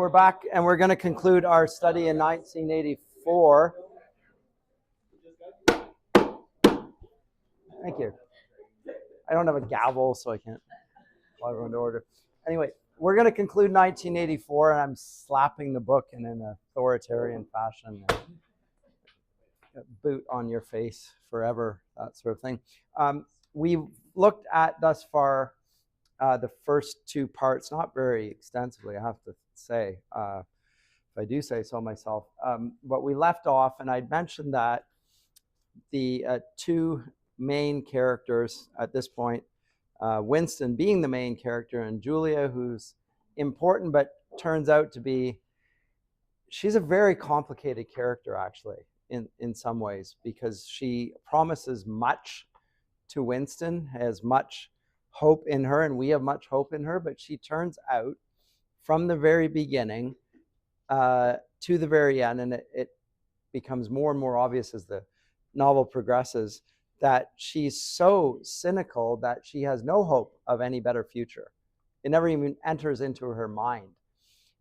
we're back, and we're going to conclude our study in 1984. Thank you. I don't have a gavel, so I can't call everyone to order. Anyway, we're going to conclude 1984, and I'm slapping the book in an authoritarian fashion. Boot on your face forever, that sort of thing. We've looked at thus far the first two parts, not very extensively, I have to say, if I do say so myself. But we left off, and I'd mentioned that the two main characters at this point, Winston being the main character, and Julia, who's important, but turns out to be, she's a very complicated character, actually, in some ways, because she promises much to Winston, has much hope in her, and we have much hope in her, but she turns out from the very beginning to the very end, and it becomes more and more obvious as the novel progresses, that she's so cynical that she has no hope of any better future. It never even enters into her mind.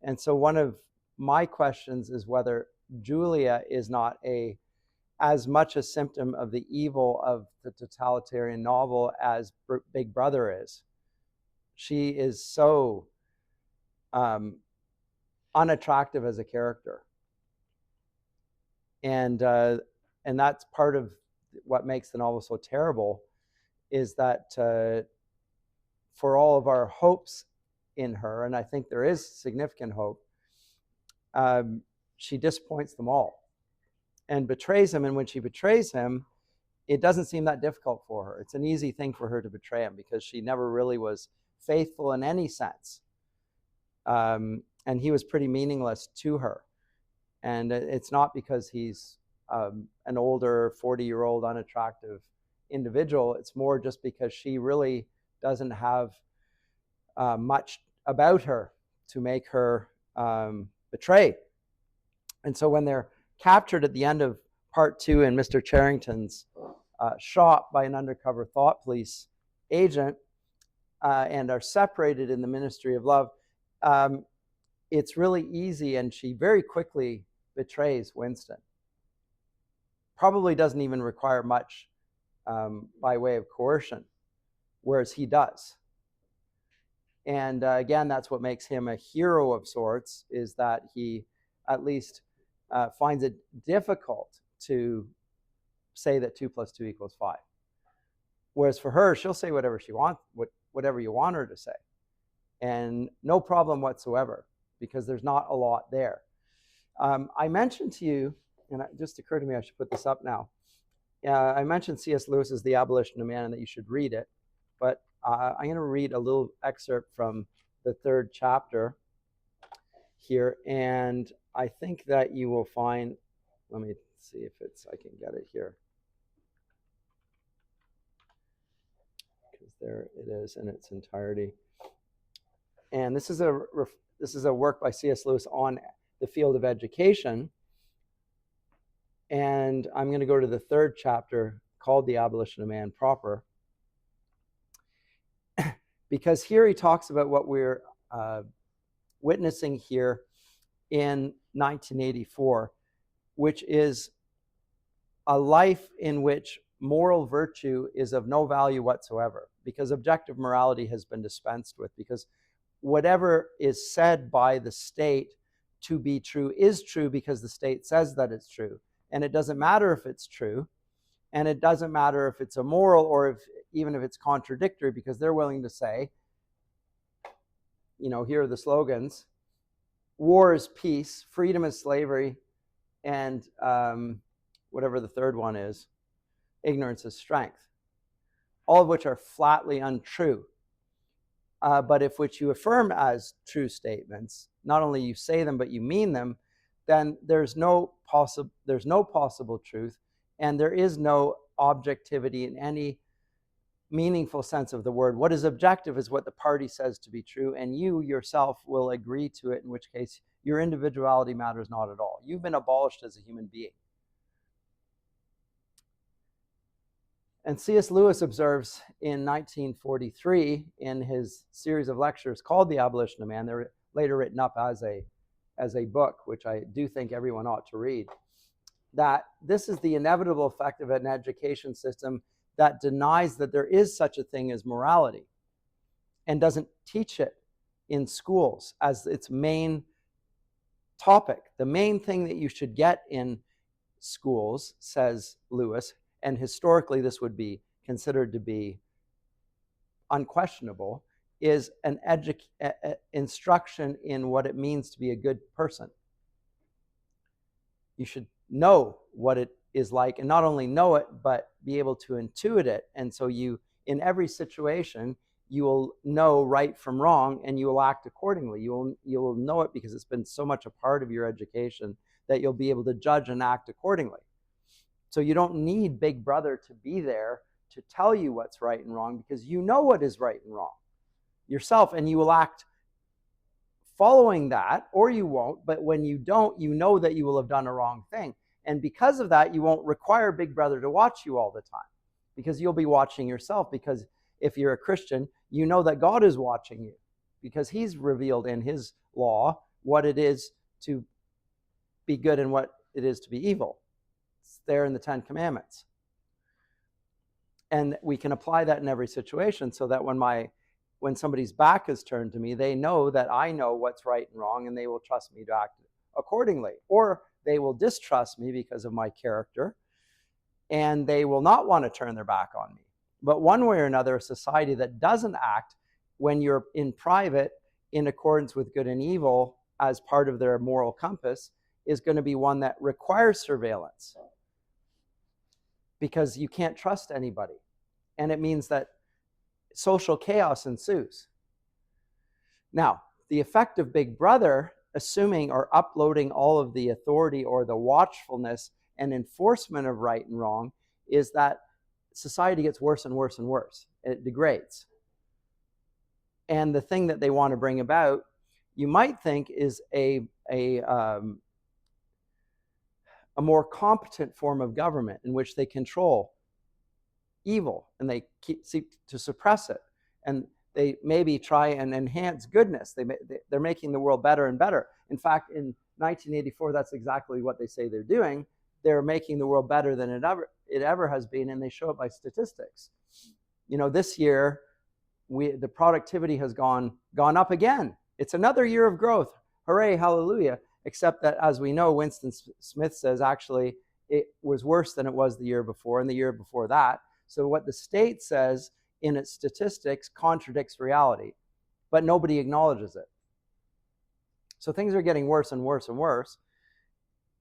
And so one of my questions is whether Julia is not as much a symptom of the evil of the totalitarian novel as Big Brother is. She is so unattractive as a character. And that's part of what makes the novel so terrible, is that for all of our hopes in her, and I think there is significant hope, she disappoints them all and betrays him. And when she betrays him, it doesn't seem that difficult for her. It's an easy thing for her to betray him because she never really was faithful in any sense. And he was pretty meaningless to her. And it's not because he's an older 40-year-old unattractive individual. It's more just because she really doesn't have much about her to make her betray. And so when they're captured at the end of part 2 in Mr. Charrington's shop by an undercover thought police agent and are separated in the Ministry of Love, it's really easy, and she very quickly betrays Winston. Probably doesn't even require much by way of coercion, whereas he does. And again, that's what makes him a hero of sorts, is that he at least finds it difficult to say that 2 + 2 = 5. Whereas for her, she'll say whatever she wants, whatever you want her to say. And no problem whatsoever, because there's not a lot there. I mentioned to you, and it just occurred to me I should put this up now. I mentioned C.S. Lewis's The Abolition of Man and that you should read it, but I'm going to read a little excerpt from the 3rd chapter here, and I think that you will find, let me see if I can get it here. Because there it is in its entirety. And this is a work by C.S. Lewis on the field of education. And I'm going to go to the 3rd chapter called The Abolition of Man proper. Because here he talks about what we're witnessing here in 1984, which is a life in which moral virtue is of no value whatsoever, because objective morality has been dispensed with, because whatever is said by the state to be true is true because the state says that it's true. And it doesn't matter if it's true, and it doesn't matter if it's immoral or even if it's contradictory, because they're willing to say, here are the slogans: war is peace, freedom is slavery, and whatever the third one is, ignorance is strength. All of which are flatly untrue. But if which you affirm as true statements, not only you say them, but you mean them, then there's no possible truth, and there is no objectivity in any meaningful sense of the word. What is objective is what the party says to be true, and you yourself will agree to it, in which case your individuality matters not at all. You've been abolished as a human being. And C.S. Lewis observes in 1943 in his series of lectures called The Abolition of Man, they're later written up as a as a book, which I do think everyone ought to read, that this is the inevitable effect of an education system that denies that there is such a thing as morality and doesn't teach it in schools as its main topic. The main thing that you should get in schools, says Lewis, and historically this would be considered to be unquestionable, is an instruction in what it means to be a good person. You should know what it is like, and not only know it, but be able to intuit it. And so you, in every situation, you will know right from wrong, and you will act accordingly. You will know it because it's been so much a part of your education that you'll be able to judge and act accordingly. So you don't need Big Brother to be there to tell you what's right and wrong, because you know what is right and wrong yourself, and you will act following that, or you won't. But when you don't, you know that you will have done a wrong thing. And because of that, you won't require Big Brother to watch you all the time, because you'll be watching yourself. Because if you're a Christian, you know that God is watching you, because he's revealed in his law what it is to be good and what it is to be evil. It's there in the 10 Commandments. And we can apply that in every situation, so that when somebody's back is turned to me, they know that I know what's right and wrong, and they will trust me to act accordingly. Or they will distrust me because of my character, and they will not want to turn their back on me. But one way or another, a society that doesn't act when you're in private in accordance with good and evil as part of their moral compass is going to be one that requires surveillance, because you can't trust anybody. And it means that social chaos ensues. Now, the effect of Big Brother, assuming or uploading all of the authority or the watchfulness and enforcement of right and wrong, is that society gets worse and worse and worse. It degrades. And the thing that they want to bring about, you might think, is a more competent form of government in which they control evil and they seek to suppress it, and they maybe try and enhance goodness. They're making the world better and better. In fact, in 1984, that's exactly what they say they're doing. They're making the world better than it ever has been, and they show it by statistics. This year, the productivity has gone up again. It's another year of growth. Hooray, hallelujah. Except that, as we know, Winston Smith says actually it was worse than it was the year before and the year before that. So what the state says in its statistics contradicts reality, but nobody acknowledges it. So things are getting worse and worse and worse,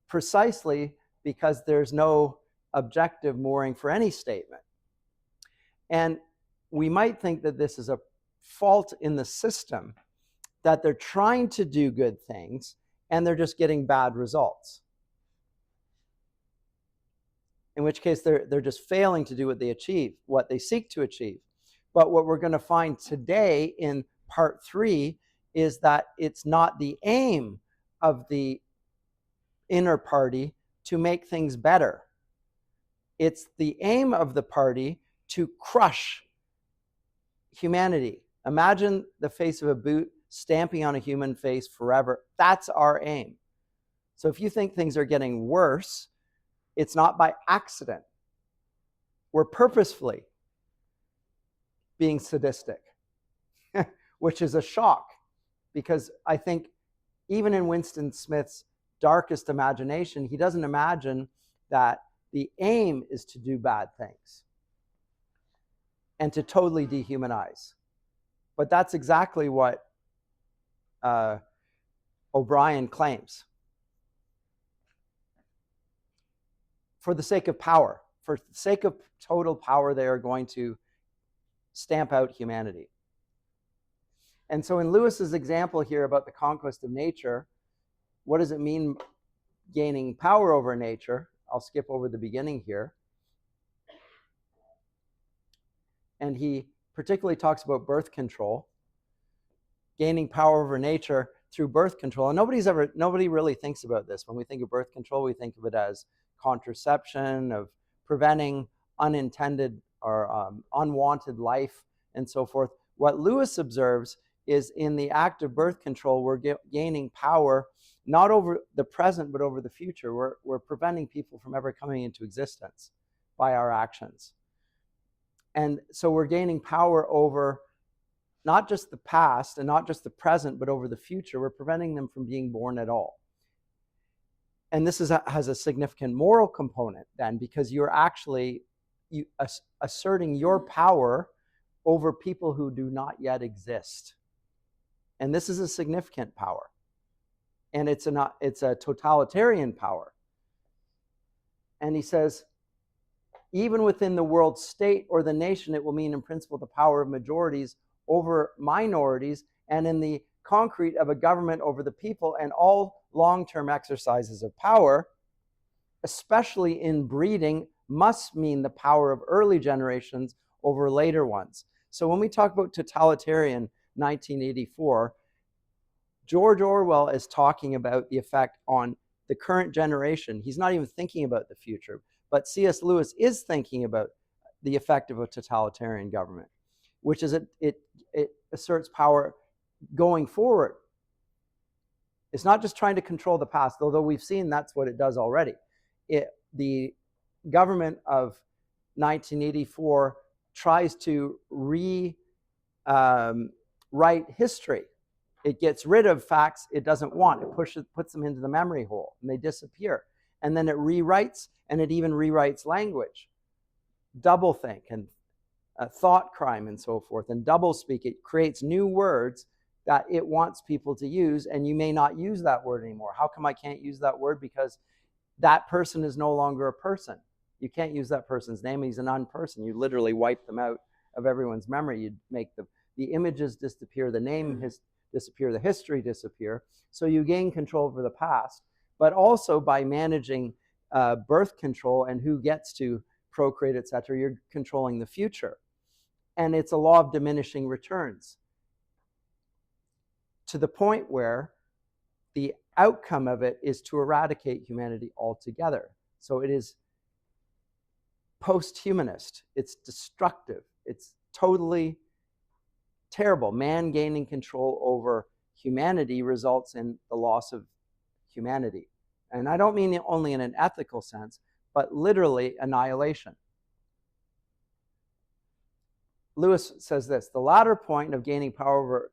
precisely because there's no objective mooring for any statement. And we might think that this is a fault in the system, that they're trying to do good things and they're just getting bad results. In which case they're just failing to do what they seek to achieve. But what we're going to find today in part 3 is that it's not the aim of the inner party to make things better. It's the aim of the party to crush humanity. Imagine the face of a boot stamping on a human face forever. That's our aim. So if you think things are getting worse, it's not by accident. We're purposefully being sadistic, which is a shock, because I think even in Winston Smith's darkest imagination, he doesn't imagine that the aim is to do bad things and to totally dehumanize. But that's exactly what O'Brien claims. For the sake of power, for the sake of total power, they are going to stamp out humanity. And so in Lewis's example here about the conquest of nature, what does it mean gaining power over nature? I'll skip over the beginning here. And he particularly talks about birth control, gaining power over nature through birth control. And nobody really thinks about this. When we think of birth control, we think of it as contraception, of preventing unintended or unwanted life and so forth. What Lewis observes is in the act of birth control, we're gaining power not over the present, but over the future. We're preventing people from ever coming into existence by our actions. And so we're gaining power over not just the past and not just the present, but over the future. We're preventing them from being born at all. And this has a significant moral component then, because you're actually asserting your power over people who do not yet exist. And this is a significant power. And it's a totalitarian power. And he says, even within the world state or the nation, it will mean in principle the power of majorities over minorities, and in the concrete of a government over the people, and all long-term exercises of power, especially in breeding, must mean the power of early generations over later ones. So when we talk about totalitarian 1984, George Orwell is talking about the effect on the current generation. He's not even thinking about the future. But C.S. Lewis is thinking about the effect of a totalitarian government, which is it asserts power going forward. It's not just trying to control the past, although we've seen that's what it does already. The government of 1984 tries to rewrite history. It gets rid of facts it doesn't want. It puts them into the memory hole, and they disappear. And then it rewrites, and it even rewrites language. Doublethink and thought crime and so forth, and doublespeak. It creates new words that it wants people to use, and you may not use that word anymore. How come I can't use that word? Because that person is no longer a person. You can't use that person's name. He's an unperson. You literally wipe them out of everyone's memory. You'd make the images disappear, the name disappear, the history disappear. So you gain control over the past, but also by managing birth control and who gets to procreate, etc., you're controlling the future. And it's a law of diminishing returns, to the point where the outcome of it is to eradicate humanity altogether. So it is post-humanist. It's destructive. It's totally terrible. Man gaining control over humanity results in the loss of humanity. And I don't mean only in an ethical sense, but literally annihilation. Lewis says this: the latter point of gaining power over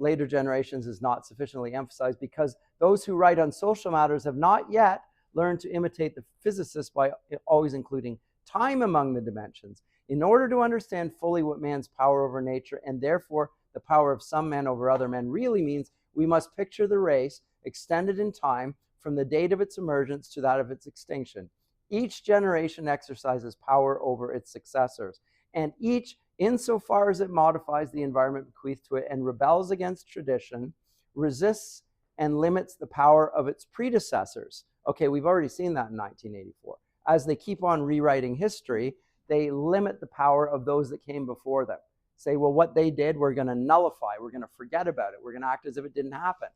later generations is not sufficiently emphasized because those who write on social matters have not yet learned to imitate the physicists by always including time among the dimensions. In order to understand fully what man's power over nature, and therefore the power of some men over other men, really means, we must picture the race extended in time from the date of its emergence to that of its extinction. Each generation exercises power over its successors, and each, insofar as it modifies the environment bequeathed to it and rebels against tradition, resists and limits the power of its predecessors. Okay, we've already seen that in 1984. As they keep on rewriting history, they limit the power of those that came before them. Say, well, what they did, we're going to nullify. We're going to forget about it. We're going to act as if it didn't happen.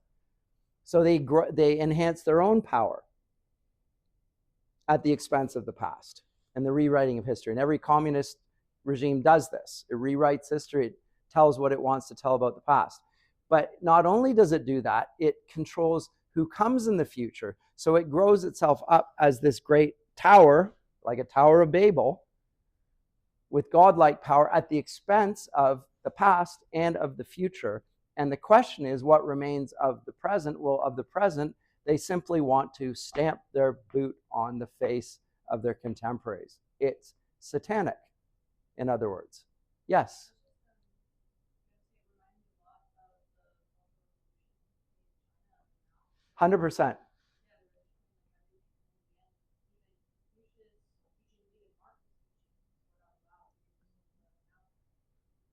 So they enhance their own power at the expense of the past and the rewriting of history. And every communist regime does this. It rewrites history. It tells what it wants to tell about the past. But not only does it do that, it controls who comes in the future. So it grows itself up as this great tower, like a Tower of Babel, with godlike power at the expense of the past and of the future. And the question is, what remains of the present? Well, of the present, they simply want to stamp their boot on the face of their contemporaries. It's satanic, in other words. Yes? 100%.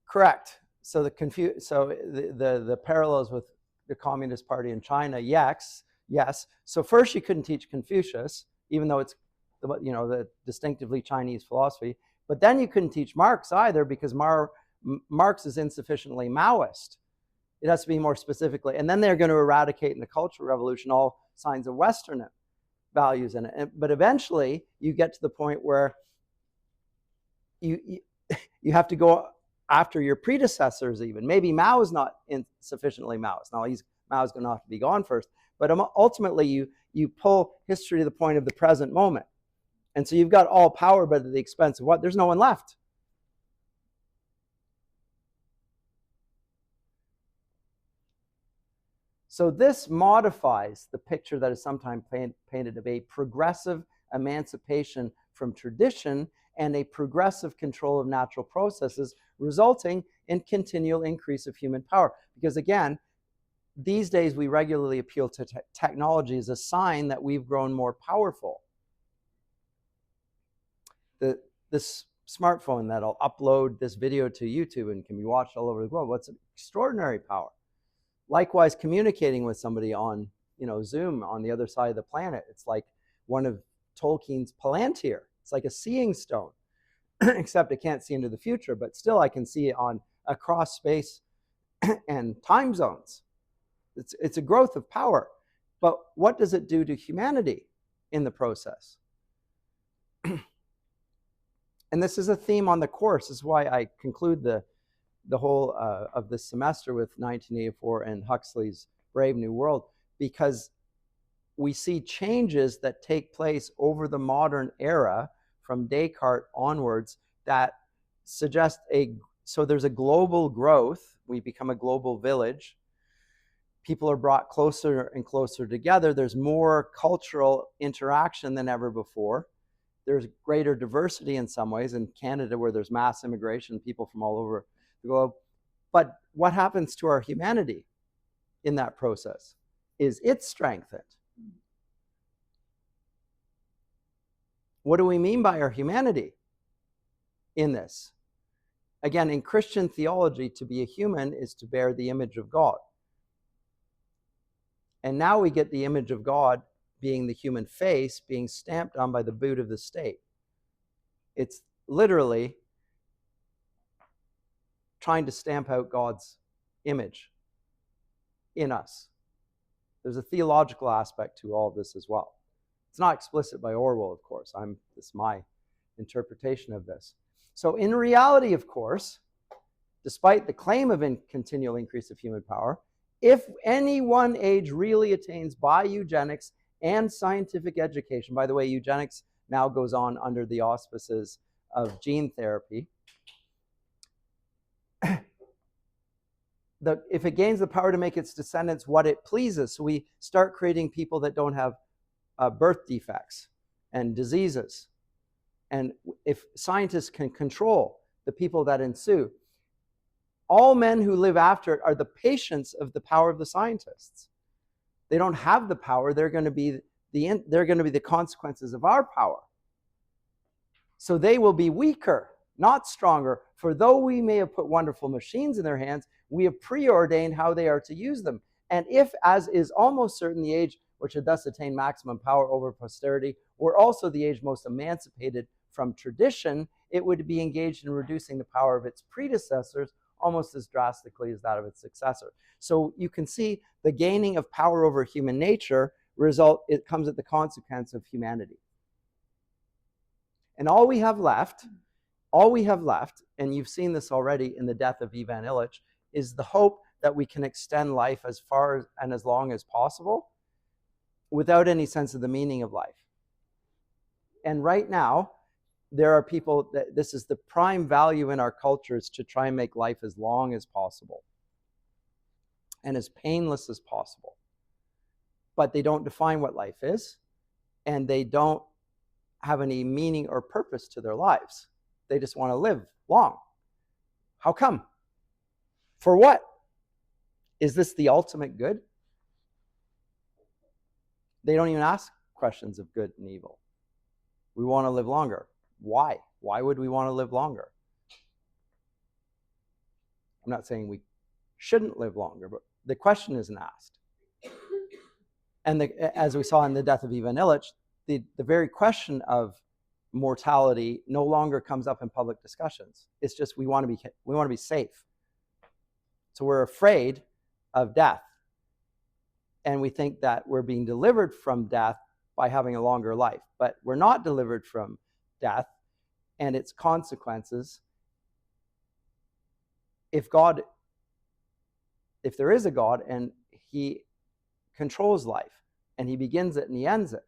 Correct. So the parallels with the Communist Party in China, yes. So first you couldn't teach Confucius, even though it's the distinctively Chinese philosophy. But then you couldn't teach Marx either, because Marx is insufficiently Maoist. It has to be more specifically. And then they're going to eradicate in the Cultural Revolution all signs of Western values in it. But eventually you get to the point where you have to go after your predecessors even. Maybe Mao is not sufficiently Maoist. Now Mao's going to have to be gone first. But ultimately, you pull history to the point of the present moment. And so you've got all power, but at the expense of what? There's no one left. So this modifies the picture that is sometimes painted of a progressive emancipation from tradition and a progressive control of natural processes, resulting in continual increase of human power. Because again, these days we regularly appeal to technology as a sign that we've grown more powerful. This smartphone that'll upload this video to YouTube and can be watched all over the world, what's an extraordinary power. Likewise, communicating with somebody on Zoom on the other side of the planet, it's like one of Tolkien's Palantir. It's like a seeing stone, except it can't see into the future, but still I can see it on across space and time zones. It's a growth of power. But what does it do to humanity in the process? And this is a theme on the course. This is why I conclude the whole of this semester with 1984 and Huxley's Brave New World, because we see changes that take place over the modern era from Descartes onwards that suggest so there's a global growth. We become a global village. People are brought closer and closer together. There's more cultural interaction than ever before. There's greater diversity in some ways in Canada, where there's mass immigration, people from all over the globe. But what happens to our humanity in that process? Is it strengthened? What do we mean by our humanity in this? Again, in Christian theology, to be a human is to bear the image of God. And now we get the image of God being the human face, being stamped on by the boot of the state. It's literally trying to stamp out God's image in us. There's a theological aspect to all of this as well. It's not explicit by Orwell, of course. This is my interpretation of this. So in reality, of course, despite the claim of continual increase of human power, if any one age really attains by eugenics and scientific education, by the way, eugenics now goes on under the auspices of gene therapy, if it gains the power to make its descendants what it pleases, so we start creating people that don't have birth defects and diseases. And if scientists can control the people that ensue, all men who live after it are the patients of the power of the scientists. They don't have the power. They're going to be the consequences of our power. So they will be weaker, not stronger. For though we may have put wonderful machines in their hands, we have preordained how they are to use them. And if, as is almost certain, the age which had thus attained maximum power over posterity were also the age most emancipated from tradition, it would be engaged in reducing the power of its predecessors almost as drastically as that of its successor. So you can see the gaining of power over human nature it comes at the consequence of humanity. And all we have left, and you've seen this already in the death of Ivan Illich, is the hope that we can extend life as far and as long as possible without any sense of the meaning of life. And right now, there are people that this is the prime value in our culture, is to try and make life as long as possible and as painless as possible. But they don't define what life is, and they don't have any meaning or purpose to their lives. They just want to live long. How come? For what? Is this the ultimate good? They don't even ask questions of good and evil. We want to live longer. Why? Why would we want to live longer? I'm not saying we shouldn't live longer, but the question isn't asked. And as we saw in the death of Ivan Illich, the very question of mortality no longer comes up in public discussions. It's just we want to be safe. So we're afraid of death. And we think that we're being delivered from death by having a longer life. But we're not delivered from death and its consequences. If there is a God and he controls life, and he begins it and he ends it.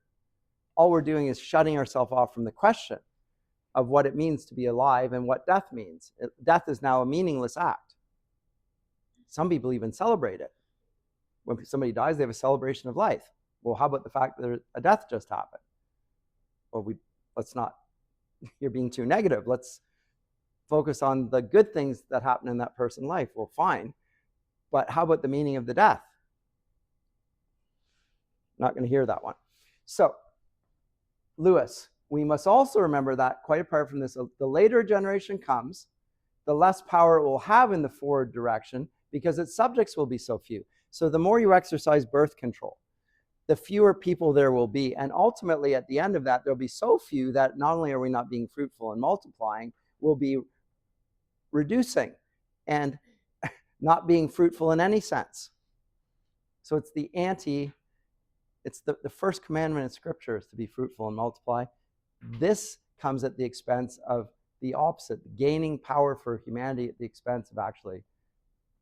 All we're doing is shutting ourselves off from the question of what it means to be alive and what death means. Death is now a meaningless act. Some people even celebrate it. When somebody dies, they have a celebration of life. Well, how about the fact that a death just happened? Well, let's not, you're being too negative. Let's focus on the good things that happen in that person's life. Well, fine. But how about the meaning of the death? Not going to hear that one. So, Lewis, we must also remember that, quite apart from this, the later a generation comes, the less power it will have in the forward direction because its subjects will be so few. So the more you exercise birth control, the fewer people there will be. And ultimately, at the end of that, there'll be so few that not only are we not being fruitful and multiplying, we'll be reducing and not being fruitful in any sense. So it's the first commandment in Scripture is to be fruitful and multiply. This comes at the expense of the opposite, gaining power for humanity at the expense of actually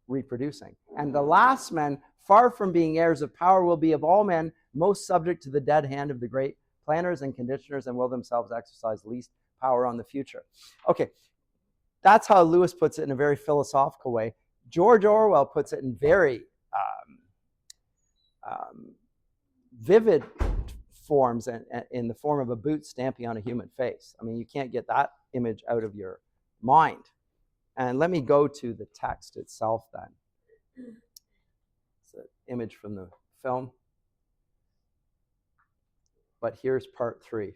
reproducing. And the last men, far from being heirs of power, will be of all men most subject to the dead hand of the great planners and conditioners, and will themselves exercise least power on the future. Okay, that's how Lewis puts it in a very philosophical way. George Orwell puts it in very vivid forms and in the form of a boot stamping on a human face. I mean, you can't get that image out of your mind. And let me go to the text itself then. It's an image from the film. But here's part 3.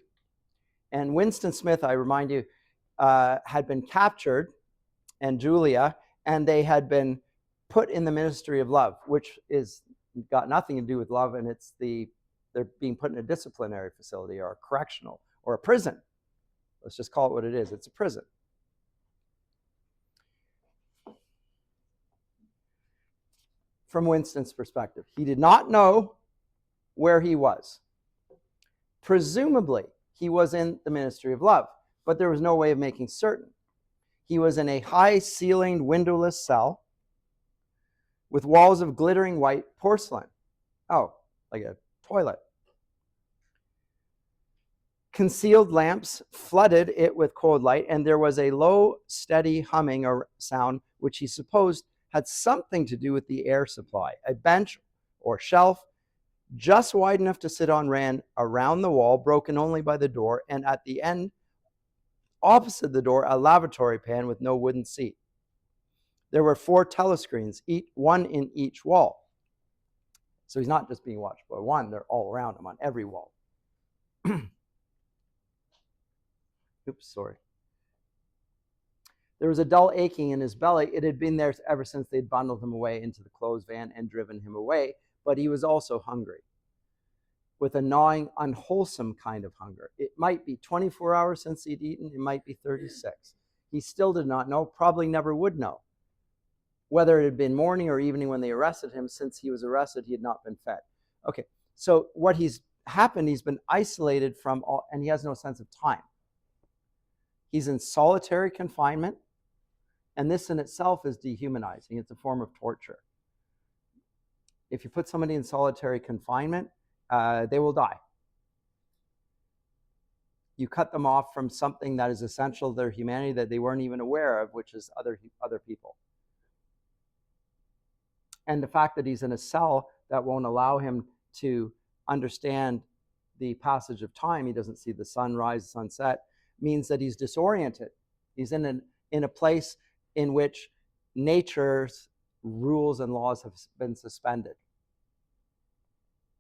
And Winston Smith, I remind you, had been captured, and Julia, and they had been put in the ministry of love, which is got nothing to do with love, and they're being put in a disciplinary facility or a correctional or a prison. Let's just call it what it is. It's a prison. From Winston's perspective, he did not know where he was. Presumably, he was in the ministry of love, but there was no way of making certain. He was in a high-ceilinged, windowless cell with walls of glittering white porcelain. Oh, like a toilet. Concealed lamps flooded it with cold light, and there was a low, steady humming or sound which he supposed had something to do with the air supply. A bench or shelf just wide enough to sit on ran around the wall, broken only by the door, and at the end, opposite the door, a lavatory pan with no wooden seat. There were 4 telescreens, one in each wall. So he's not just being watched by one, they're all around him on every wall. Oops, sorry. There was a dull aching in his belly. It had been there ever since they'd bundled him away into the clothes van and driven him away, but he was also hungry, with a gnawing, unwholesome kind of hunger. It might be 24 hours since he'd eaten, it might be 36. He still did not know, probably never would know, whether it had been morning or evening when they arrested him. Since he was arrested, he had not been fed. Okay, so what he's been isolated from all, and he has no sense of time. He's in solitary confinement, and this in itself is dehumanizing. It's a form of torture. If you put somebody in solitary confinement, they will die. You cut them off from something that is essential to their humanity that they weren't even aware of, which is other people. And the fact that he's in a cell that won't allow him to understand the passage of time, he doesn't see the sunrise, sunset, means that he's disoriented. He's in a place in which nature's rules and laws have been suspended.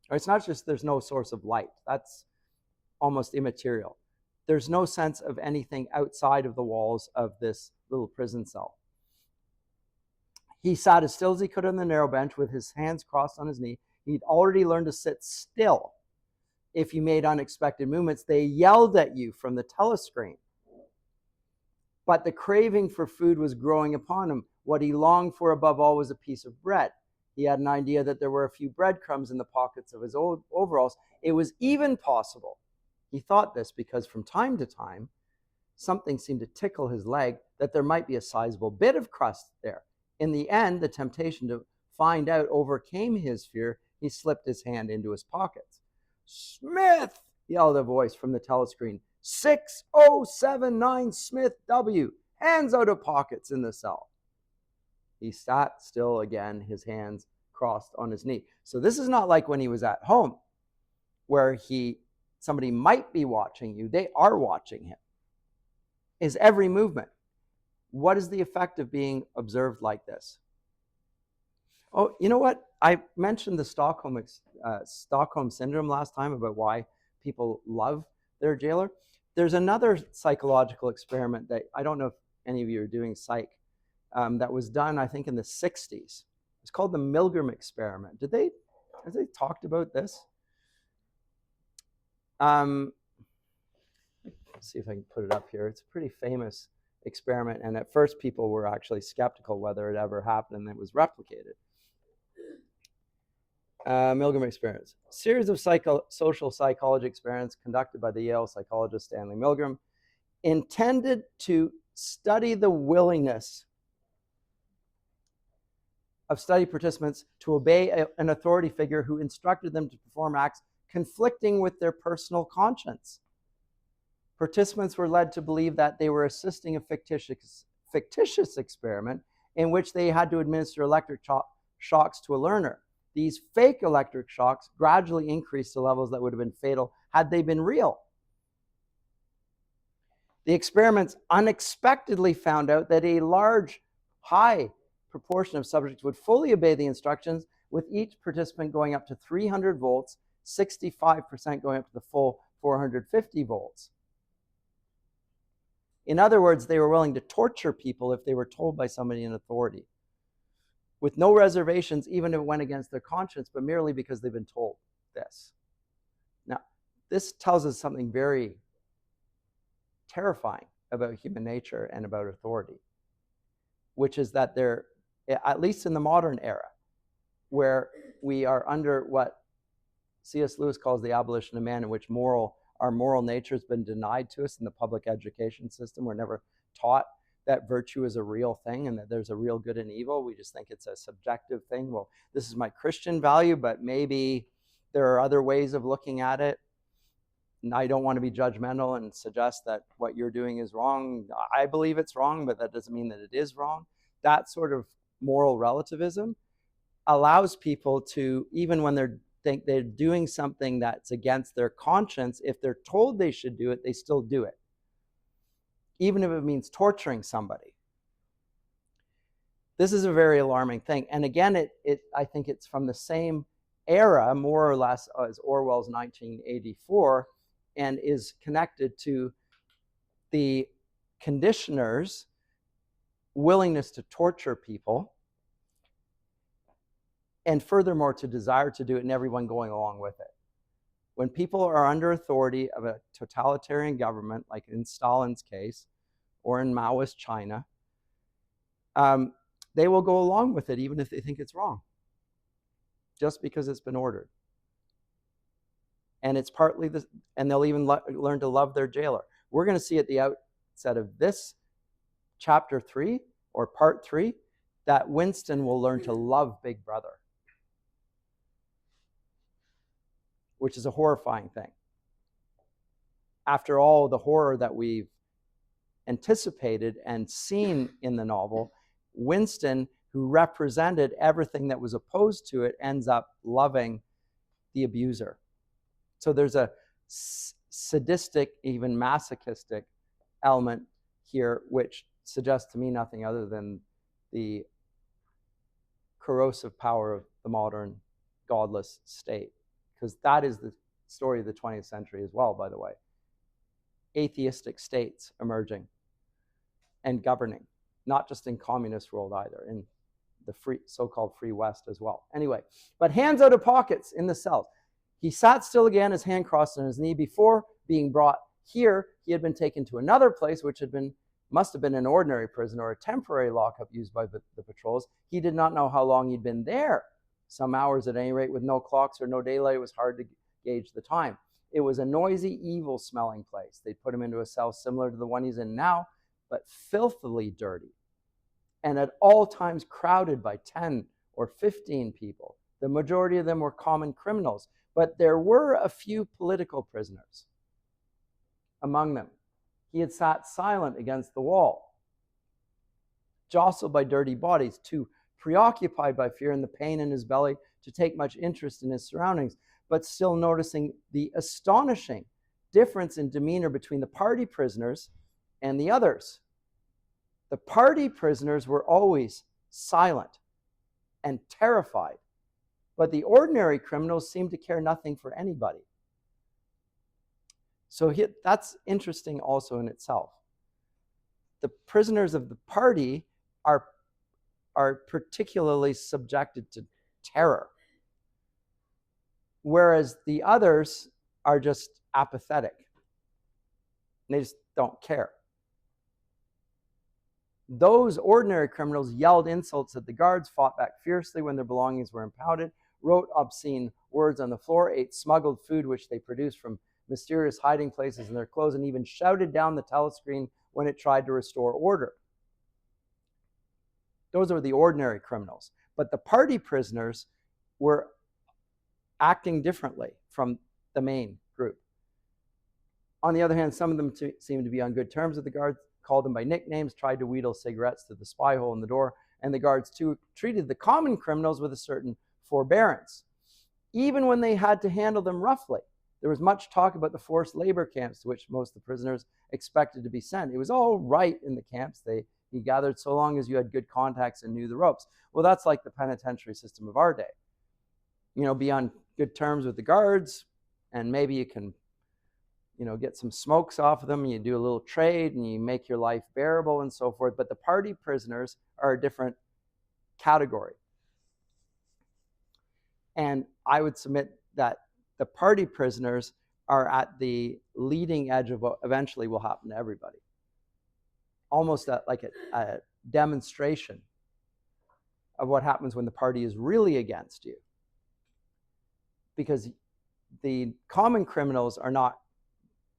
Or it's not just there's no source of light. That's almost immaterial. There's no sense of anything outside of the walls of this little prison cell. He sat as still as he could on the narrow bench with his hands crossed on his knee. He'd already learned to sit still. If you made unexpected movements, they yelled at you from the telescreen. But the craving for food was growing upon him. What he longed for above all was a piece of bread. He had an idea that there were a few breadcrumbs in the pockets of his old overalls. It was even possible, he thought this because from time to time, something seemed to tickle his leg, that there might be a sizable bit of crust there. In the end, the temptation to find out overcame his fear. He slipped his hand into his pockets. "Smith!" yelled a voice from the telescreen. 6079 Smith W. Hands out of pockets in the cell. He sat still again, his hands crossed on his knee. So this is not like when he was at home, where somebody might be watching you. They are watching him. His every movement. What is the effect of being observed like this? Oh, you know what? I mentioned the Stockholm syndrome last time about why people love their jailer. There's another psychological experiment that I don't know if any of you are doing psych, that was done, I think, in the 60s. It's called the Milgram experiment. Have they talked about this? Let's see if I can put it up here. It's a pretty famous experiment, and at first people were actually skeptical whether it ever happened and it was replicated. Milgram experiments. Series of social psychology experiments conducted by the Yale psychologist Stanley Milgram, intended to study the willingness of study participants to obey an authority figure who instructed them to perform acts conflicting with their personal conscience. Participants were led to believe that they were assisting a fictitious experiment in which they had to administer electric shocks to a learner. These fake electric shocks gradually increased to levels that would have been fatal had they been real. The experiments unexpectedly found out that a high proportion of subjects would fully obey the instructions, with each participant going up to 300 volts, 65% going up to the full 450 volts. In other words, they were willing to torture people if they were told by somebody in authority, with no reservations, even if it went against their conscience, but merely because they've been told this. Now, this tells us something very terrifying about human nature and about authority, which is that there, at least in the modern era, where we are under what C.S. Lewis calls the abolition of man, in which our moral nature has been denied to us in the public education system. We're never taught that virtue is a real thing and that there's a real good and evil. We just think it's a subjective thing. Well, this is my Christian value, but maybe there are other ways of looking at it. And I don't want to be judgmental and suggest that what you're doing is wrong. I believe it's wrong, but that doesn't mean that it is wrong. That sort of moral relativism allows people to, even when they think they're doing something that's against their conscience, if they're told they should do it, they still do it, even if it means torturing somebody. This is a very alarming thing. And again, I think it's from the same era, more or less, as Orwell's 1984, and is connected to the conditioners' willingness to torture people, and furthermore, to desire to do it and everyone going along with it. When people are under authority of a totalitarian government, like in Stalin's case, or in Maoist China, they will go along with it even if they think it's wrong, just because it's been ordered. And it's partly this, and they'll even learn to love their jailer. We're going to see at the outset of this chapter 3 or part 3 that Winston will learn to love Big Brother, which is a horrifying thing. After all the horror that we've anticipated and seen in the novel, Winston, who represented everything that was opposed to it, ends up loving the abuser. So there's a sadistic, even masochistic element here, which suggests to me nothing other than the corrosive power of the modern godless state. Because that is the story of the 20th century as well, by the way. Atheistic states emerging and governing, not just in communist world either, in the so-called free West as well. Anyway, but hands out of pockets in the cells. He sat still again, his hand crossed on his knee. Before being brought here, he had been taken to another place, which must have been an ordinary prison or a temporary lockup used by the patrols. He did not know how long he'd been there. Some hours at any rate, with no clocks or no daylight. It was hard to gauge the time. It was a noisy, evil-smelling place. They put him into a cell similar to the one he's in now, but filthily dirty, and at all times crowded by 10 or 15 people. The majority of them were common criminals, but there were a few political prisoners among them. He had sat silent against the wall, jostled by dirty bodies, too preoccupied by fear and the pain in his belly to take much interest in his surroundings, but still noticing the astonishing difference in demeanor between the party prisoners and the others. The party prisoners were always silent and terrified, but the ordinary criminals seemed to care nothing for anybody. So that's interesting also in itself. The prisoners of the party are particularly subjected to terror, whereas the others are just apathetic. They just don't care. Those ordinary criminals yelled insults at the guards, fought back fiercely when their belongings were impounded, wrote obscene words on the floor, ate smuggled food which they produced from mysterious hiding places in their clothes, and even shouted down the telescreen when it tried to restore order. Those were the ordinary criminals. But the party prisoners were acting differently from the main group. On the other hand, some of them seemed to be on good terms with the guards, called them by nicknames, tried to wheedle cigarettes through the spy hole in the door, and the guards too treated the common criminals with a certain forbearance, even when they had to handle them roughly. There was much talk about the forced labor camps to which most of the prisoners expected to be sent. It was all right in the camps. He gathered so long as you had good contacts and knew the ropes. Well, that's like the penitentiary system of our day. Be on good terms with the guards, and maybe you can, get some smokes off of them, you do a little trade, and you make your life bearable and so forth. But the party prisoners are a different category. And I would submit that the party prisoners are at the leading edge of what eventually will happen to everybody. Almost like a demonstration of what happens when the party is really against you. Because the common criminals are not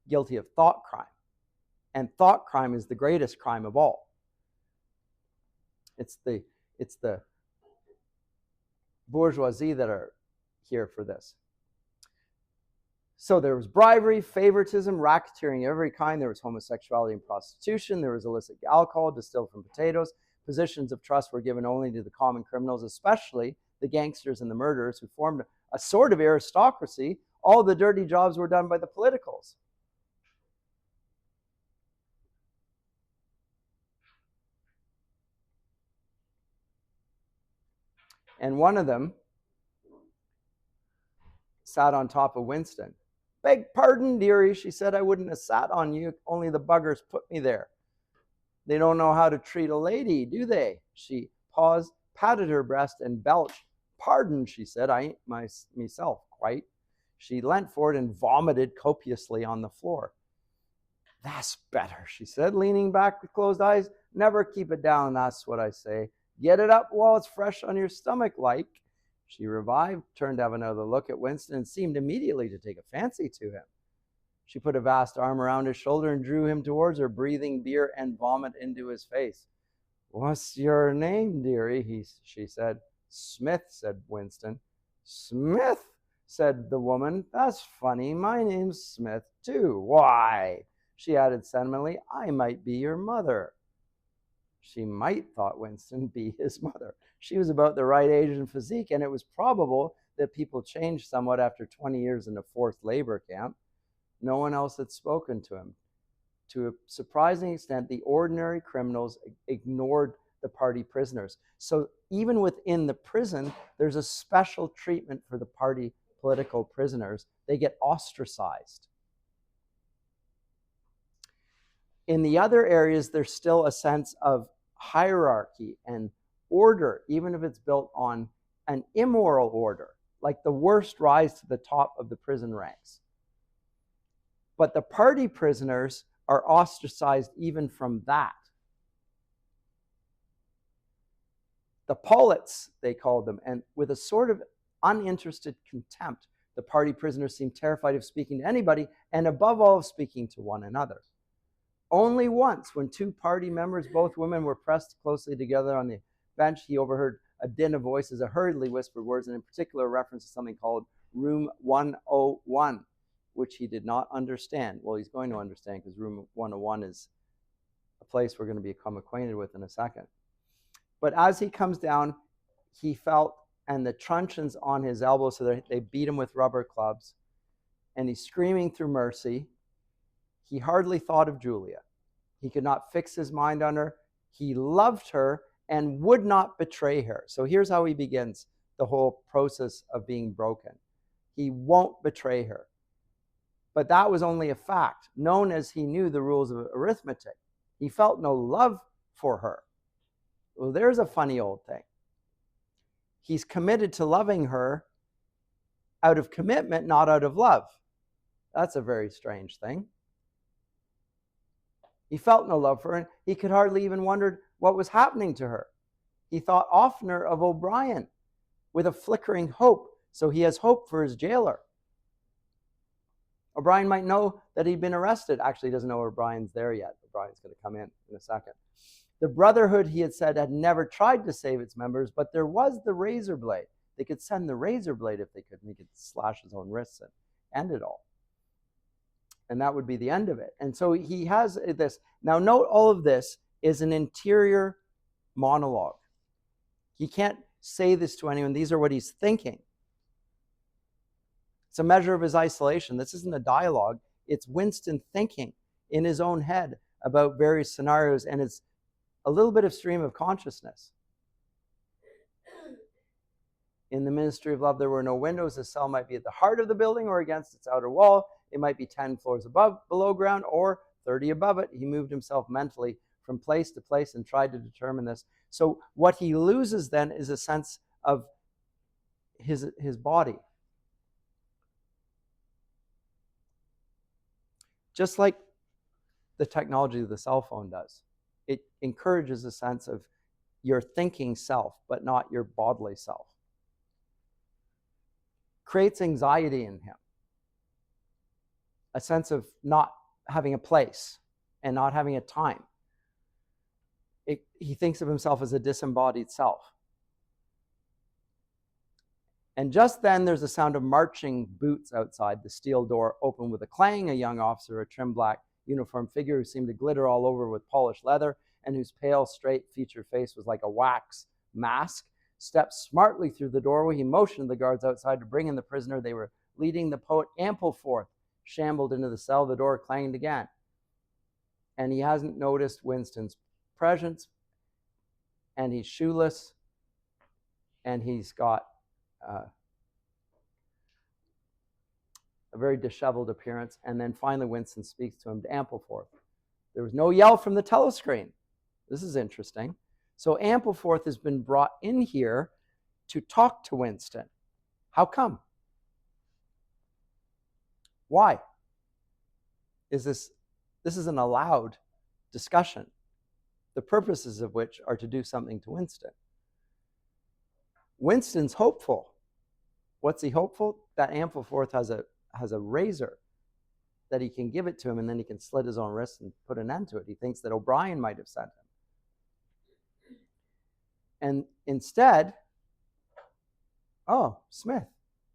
guilty of thought crime. And thought crime is the greatest crime of all. It's the bourgeoisie that are here for this. So there was bribery, favoritism, racketeering of every kind. There was homosexuality and prostitution. There was illicit alcohol distilled from potatoes. Positions of trust were given only to the common criminals, especially the gangsters and the murderers, who formed a sort of aristocracy. All the dirty jobs were done by the politicals. And one of them sat on top of Winston. "Beg pardon, dearie," she said. "I wouldn't have sat on you. Only the buggers put me there. They don't know how to treat a lady, do they?" She paused, patted her breast, and belched. "Pardon," she said. "I ain't myself quite." She leant forward and vomited copiously on the floor. "That's better," she said, leaning back with closed eyes. "Never keep it down, that's what I say. Get it up while it's fresh on your stomach, like." She revived, turned to have another look at Winston, and seemed immediately to take a fancy to him. She put a vast arm around his shoulder and drew him towards her, breathing beer and vomit into his face. "What's your name, dearie?" she said. "Smith," said Winston. "Smith," said the woman. "That's funny. My name's Smith, too. Why," she added sentimentally, "I might be your mother." She might, thought Winston, be his mother. She was about the right age and physique, and it was probable that people changed somewhat after 20 years in a forced labor camp. No one else had spoken to him. To a surprising extent, the ordinary criminals ignored the party prisoners. So even within the prison, there's a special treatment for the party political prisoners. They get ostracized. In the other areas, there's still a sense of hierarchy and order, even if it's built on an immoral order, like the worst rise to the top of the prison ranks. But the party prisoners are ostracized even from that. The pollits, they called them, and with a sort of uninterested contempt, the party prisoners seemed terrified of speaking to anybody, and above all, of speaking to one another. Only once, when two party members, both women, were pressed closely together on the bench, he overheard a din of voices, a hurriedly whispered words, and in particular a reference to something called Room 101, which he did not understand. Well, he's going to understand because Room 101 is a place we're going to become acquainted with in a second. But as he comes down, he felt, and the truncheons on his elbows, so they beat him with rubber clubs, and he's screaming through mercy. He hardly thought of Julia. He could not fix his mind on her. He loved her and would not betray her. So here's how he begins the whole process of being broken. He won't betray her. But that was only a fact, known as he knew the rules of arithmetic. He felt no love for her. Well, there's a funny old thing. He's committed to loving her out of commitment, not out of love. That's a very strange thing. He felt no love for her, and he could hardly even wonder what was happening to her. He thought oftener of O'Brien with a flickering hope, so he has hope for his jailer. O'Brien might know that he'd been arrested. Actually, he doesn't know O'Brien's there yet. O'Brien's going to come in a second. The Brotherhood, he had said, had never tried to save its members, but there was the razor blade. They could send the razor blade if they could, and he could slash his own wrists and end it all. And that would be the end of it. And so he has this. Now, note all of this is an interior monologue. He can't say this to anyone. These are what he's thinking. It's a measure of his isolation. This isn't a dialogue. It's Winston thinking in his own head about various scenarios, and it's a little bit of stream of consciousness. In the Ministry of Love, there were no windows. The cell might be at the heart of the building or against its outer wall. It might be 10 floors below ground, or 30 above it. He moved himself mentally from place to place and tried to determine this. So what he loses then is a sense of his body. Just like the technology of the cell phone does. It encourages a sense of your thinking self, but not your bodily self. Creates anxiety in him. A sense of not having a place and not having a time. He thinks of himself as a disembodied self. And just then there's a sound of marching boots outside. The steel door opened with a clang. A young officer, a trim black uniformed figure who seemed to glitter all over with polished leather and whose pale, straight-featured face was like a wax mask, stepped smartly through the doorway. He motioned the guards outside to bring in the prisoner. They were leading the poet Ampleforth, shambled into the cell. The door clanged again. And he hasn't noticed Winston's presence, and he's shoeless, and he's got a very disheveled appearance. And then finally Winston speaks to him, to Ampleforth. There was no yell from the telescreen. This is interesting. So Ampleforth has been brought in here to talk to Winston. How come? Why? This is an allowed discussion, the purposes of which are to do something to Winston. Winston's hopeful. What's he hopeful? That Ampleforth has a razor, that he can give it to him, and then he can slit his own wrist and put an end to it. He thinks that O'Brien might have sent him. And instead, oh, Smith,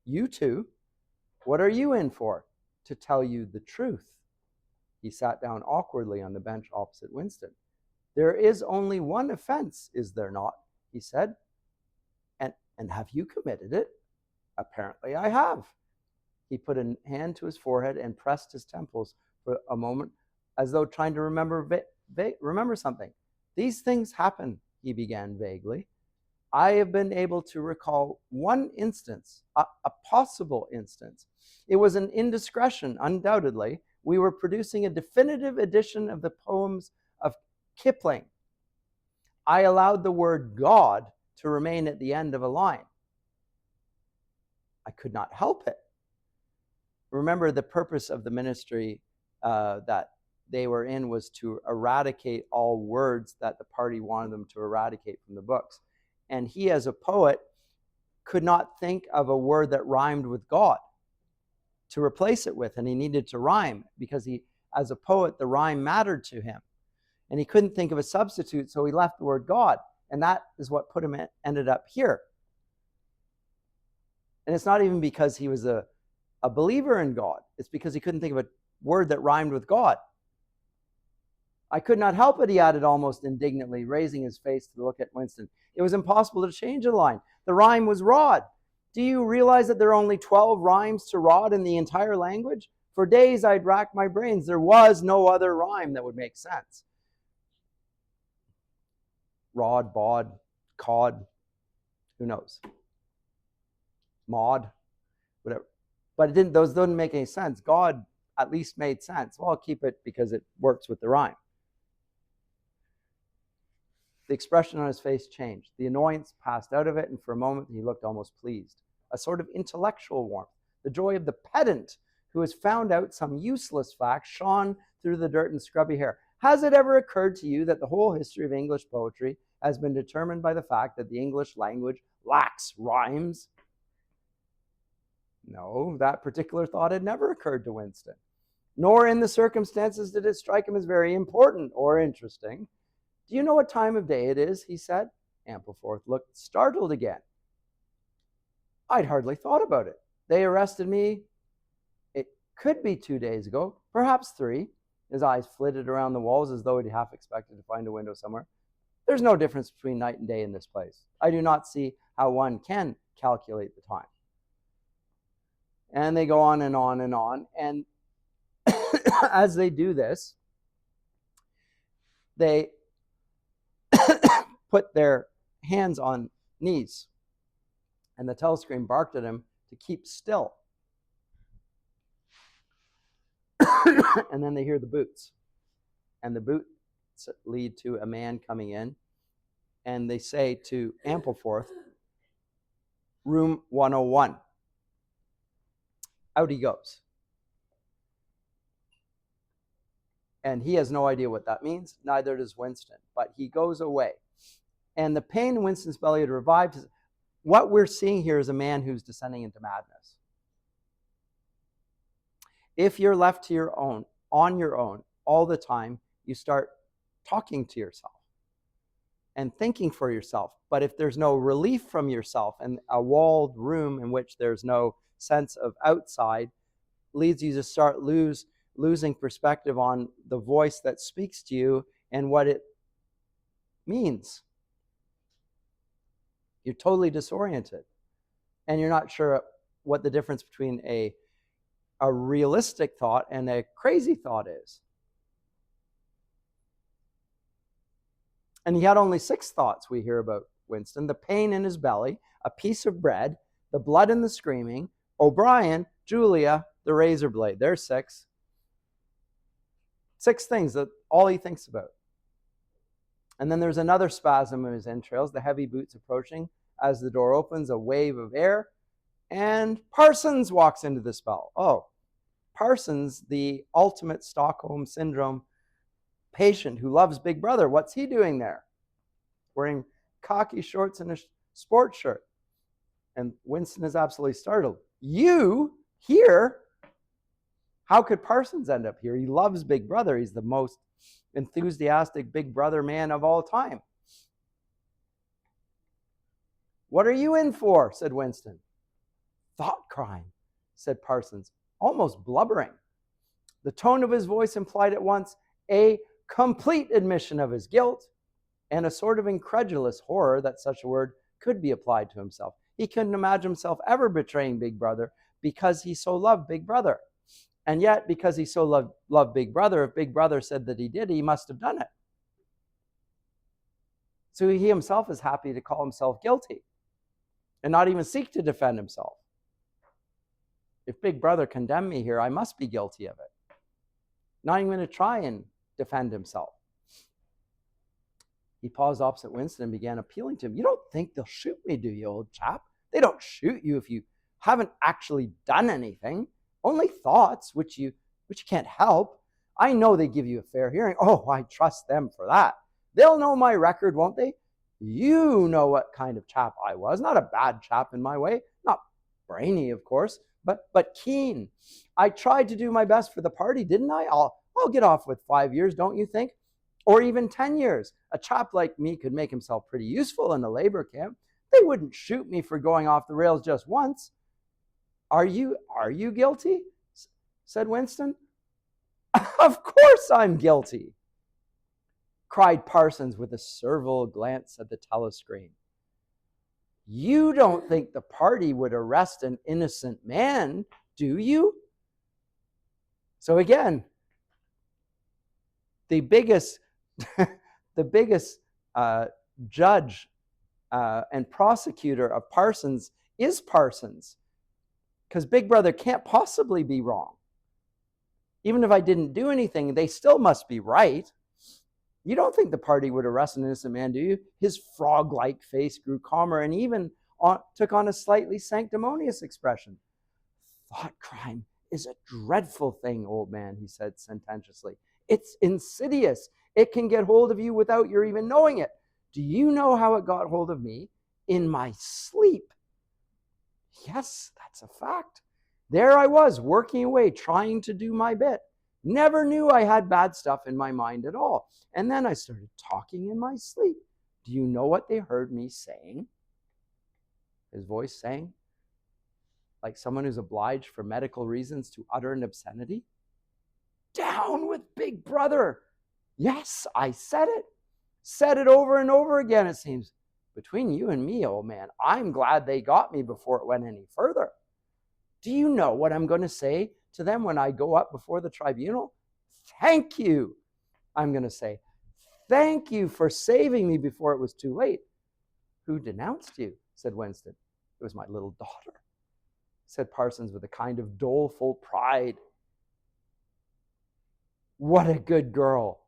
you two, what are you in for? To tell you the truth. He sat down awkwardly on the bench opposite Winston. There is only one offense, is there not? He said. And have you committed it? Apparently I have. He put a hand to his forehead and pressed his temples for a moment, as though trying to remember something. These things happen, he began vaguely. I have been able to recall one instance, a possible instance. It was an indiscretion, undoubtedly. We were producing a definitive edition of the poems of Kipling. I allowed the word God to remain at the end of a line. I could not help it. Remember, the purpose of the ministry that they were in was to eradicate all words that the party wanted them to eradicate from the books. And he, as a poet, could not think of a word that rhymed with God to replace it with, and he needed to rhyme because he, as a poet, the rhyme mattered to him. And he couldn't think of a substitute, so he left the word God. And that is what ended up here. And it's not even because he was a believer in God. It's because he couldn't think of a word that rhymed with God. I could not help it, he added almost indignantly, raising his face to look at Winston. It was impossible to change a line. The rhyme was rod. Do you realize that there are only 12 rhymes to rod in the entire language? For days I'd racked my brains. There was no other rhyme that would make sense. Rod, bod, cod, who knows? Mod, whatever. But those didn't make any sense. God at least made sense. Well, I'll keep it because it works with the rhyme. The expression on his face changed. The annoyance passed out of it, and for a moment he looked almost pleased. A sort of intellectual warmth. The joy of the pedant who has found out some useless fact shone through the dirt and scrubby hair. Has it ever occurred to you that the whole history of English poetry has been determined by the fact that the English language lacks rhymes? No, that particular thought had never occurred to Winston. Nor in the circumstances did it strike him as very important or interesting. Do you know what time of day it is? He said. Ampleforth looked startled again. I'd hardly thought about it. They arrested me. It could be 2 days ago, perhaps 3. His eyes flitted around the walls as though he'd half expected to find a window somewhere. There's no difference between night and day in this place. I do not see how one can calculate the time. And they go on and on and on. And as they do this, they put their hands on knees. And the telescreen barked at him to keep still. And then they hear the boots. And the boots lead to a man coming in. And they say to Ampleforth, room 101. Out he goes. And he has no idea what that means. Neither does Winston. But he goes away. And the pain in Winston's belly had revived. What we're seeing here is a man who's descending into madness. If you're left to your own, on your own, all the time, you start talking to yourself and thinking for yourself. But if there's no relief from yourself, and a walled room in which there's no sense of outside leads you to start losing perspective on the voice that speaks to you and what it means. You're totally disoriented. And you're not sure what the difference between a realistic thought and a crazy thought is. And he had only 6 thoughts, we hear about Winston. The pain in his belly, a piece of bread, the blood and the screaming, O'Brien, Julia, the razor blade. There's 6. 6 things that all he thinks about. And then there's another spasm in his entrails, the heavy boots approaching. As the door opens, a wave of air, and Parsons walks into the spell. Oh, Parsons, the ultimate Stockholm Syndrome patient who loves Big Brother. What's he doing there? Wearing khaki shorts and a sports shirt. And Winston is absolutely startled. You here? How could Parsons end up here? He loves Big Brother. He's the most enthusiastic Big Brother man of all time. What are you in for? Said Winston. Thought crime, said Parsons, almost blubbering. The tone of his voice implied at once a complete admission of his guilt and a sort of incredulous horror that such a word could be applied to himself. He couldn't imagine himself ever betraying Big Brother because he so loved Big Brother. And yet, because he so loved Big Brother, if Big Brother said that he did, he must have done it. So he himself is happy to call himself guilty and not even seek to defend himself. If Big Brother condemned me here, I must be guilty of it. Not even going to try and defend himself. He paused opposite Winston and began appealing to him. You don't think they'll shoot me, do you, old chap? They don't shoot you if you haven't actually done anything. Only thoughts, which you can't help. I know they give you a fair hearing. Oh, I trust them for that. They'll know my record, won't they? You know what kind of chap I was. Not a bad chap in my way. Not brainy, of course, but keen. I tried to do my best for the party, didn't I? I'll get off with 5 years, don't you think? or even 10 years. A chap like me could make himself pretty useful in a labor camp. They wouldn't shoot me for going off the rails just once. Are you guilty? Said Winston. Of course I'm guilty, cried Parsons with a servile glance at the telescreen. You don't think the party would arrest an innocent man, do you? So again, the biggest judge and prosecutor of Parsons is Parsons, because Big Brother can't possibly be wrong. Even if I didn't do anything, they still must be right. You don't think the party would arrest an innocent man, do you? His frog-like face grew calmer and even took on a slightly sanctimonious expression. Thought crime is a dreadful thing, old man, he said sententiously. It's insidious. It can get hold of you without your even knowing it. Do you know how it got hold of me? In my sleep. Yes, that's a fact. There I was, working away, trying to do my bit. Never knew I had bad stuff in my mind at all. And then I started talking in my sleep. Do you know what they heard me saying? His voice sang like someone who's obliged for medical reasons to utter an obscenity. Down with Big Brother. Yes, I said it. Said it over and over again, it seems. Between you and me, old man, I'm glad they got me before it went any further. Do you know what I'm going to say to them when I go up before the tribunal? Thank you. I'm going to say, thank you for saving me before it was too late. Who denounced you? Said Winston. It was my little daughter, said Parsons with a kind of doleful pride. What a good girl.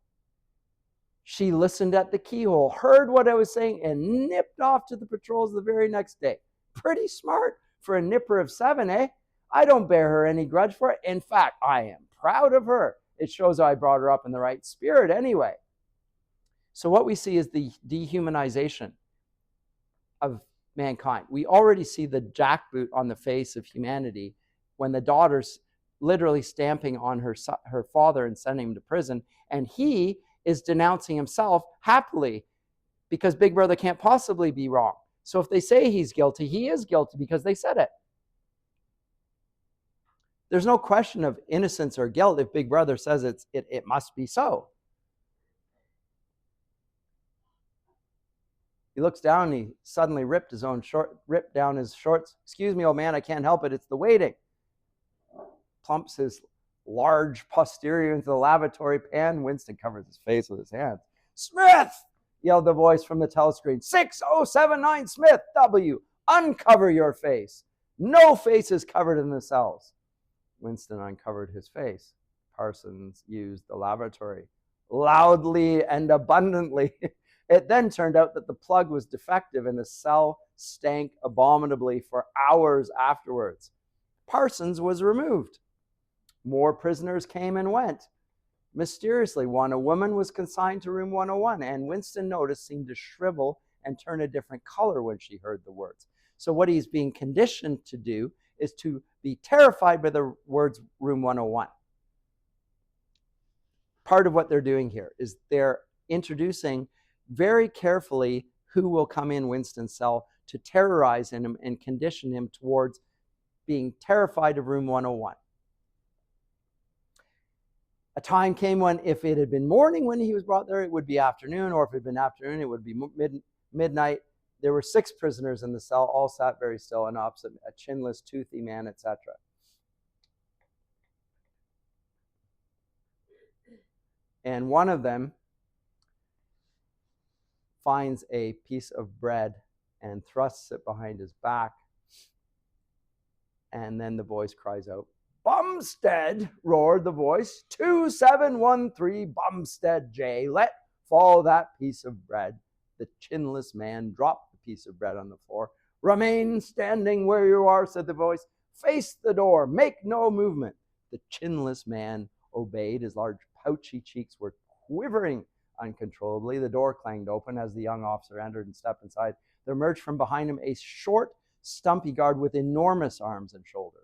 She listened at the keyhole, heard what I was saying, and nipped off to the patrols the very next day. Pretty smart for a nipper of 7, eh? I don't bear her any grudge for it. In fact, I am proud of her. It shows I brought her up in the right spirit anyway. So what we see is the dehumanization of mankind. We already see the jackboot on the face of humanity when the daughter's literally stamping on her father and sending him to prison, and he is denouncing himself happily because Big Brother can't possibly be wrong. So if they say he's guilty, he is guilty because they said it. There's no question of innocence or guilt if Big Brother says it must be so. He looks down and he suddenly ripped down his shorts. Excuse me, old man, I can't help it. It's the waiting. Plumps his large posterior into the lavatory pan. Winston covers his face with his hands. Smith, yelled the voice from the telescreen. 6079 Smith, W. Uncover your face. No face is covered in the cells. Winston uncovered his face. Parsons used the lavatory loudly and abundantly. It then turned out that the plug was defective and the cell stank abominably for hours afterwards. Parsons was removed. More prisoners came and went. Mysteriously, a woman was consigned to room 101, and Winston noticed seemed to shrivel and turn a different color when she heard the words. So what he's being conditioned to do is to be terrified by the words room 101. Part of what they're doing here is they're introducing very carefully who will come in Winston's cell to terrorize him and condition him towards being terrified of room 101. A time came when if it had been morning when he was brought there, it would be afternoon, or if it had been afternoon, it would be midnight. There were 6 prisoners in the cell, all sat very still and opposite a chinless, toothy man, etc. And one of them finds a piece of bread and thrusts it behind his back. And then the voice cries out, Bumstead, roared the voice, 2713 Bumstead J. Let fall that piece of bread. The chinless man dropped the piece of bread on the floor. Remain standing where you are, said the voice. Face the door. Make no movement. The chinless man obeyed. His large pouchy cheeks were quivering uncontrollably. The door clanged open as the young officer entered and stepped inside. There emerged from behind him a short, stumpy guard with enormous arms and shoulders.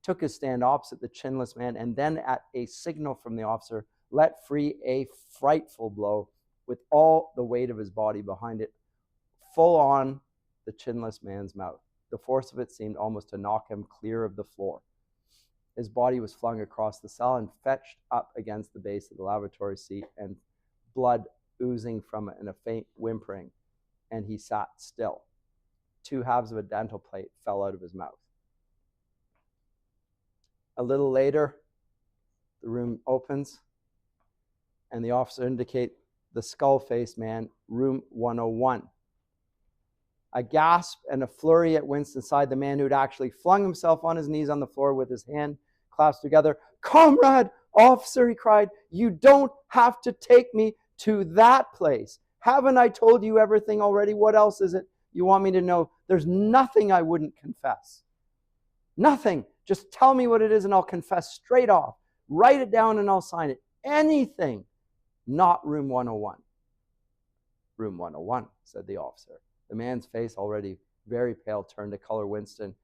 Took his stand opposite the chinless man, and then at a signal from the officer, let free a frightful blow with all the weight of his body behind it, full on the chinless man's mouth. The force of it seemed almost to knock him clear of the floor. His body was flung across the cell and fetched up against the base of the lavatory seat, and blood oozing from it in a faint whimpering, and he sat still. 2 halves of a dental plate fell out of his mouth. A little later, the room opens, and the officer indicates the skull-faced man, room 101. A gasp and a flurry at Winston's side, the man who'd actually flung himself on his knees on the floor with his hand clasped together. "Comrade, officer," he cried, "you don't have to take me to that place. Haven't I told you everything already? What else is it you want me to know? There's nothing I wouldn't confess. Nothing. Just tell me what it is and I'll confess straight off. Write it down and I'll sign it. Anything. Not room 101. Room 101, said the officer. The man's face, already very pale, turned to color Winston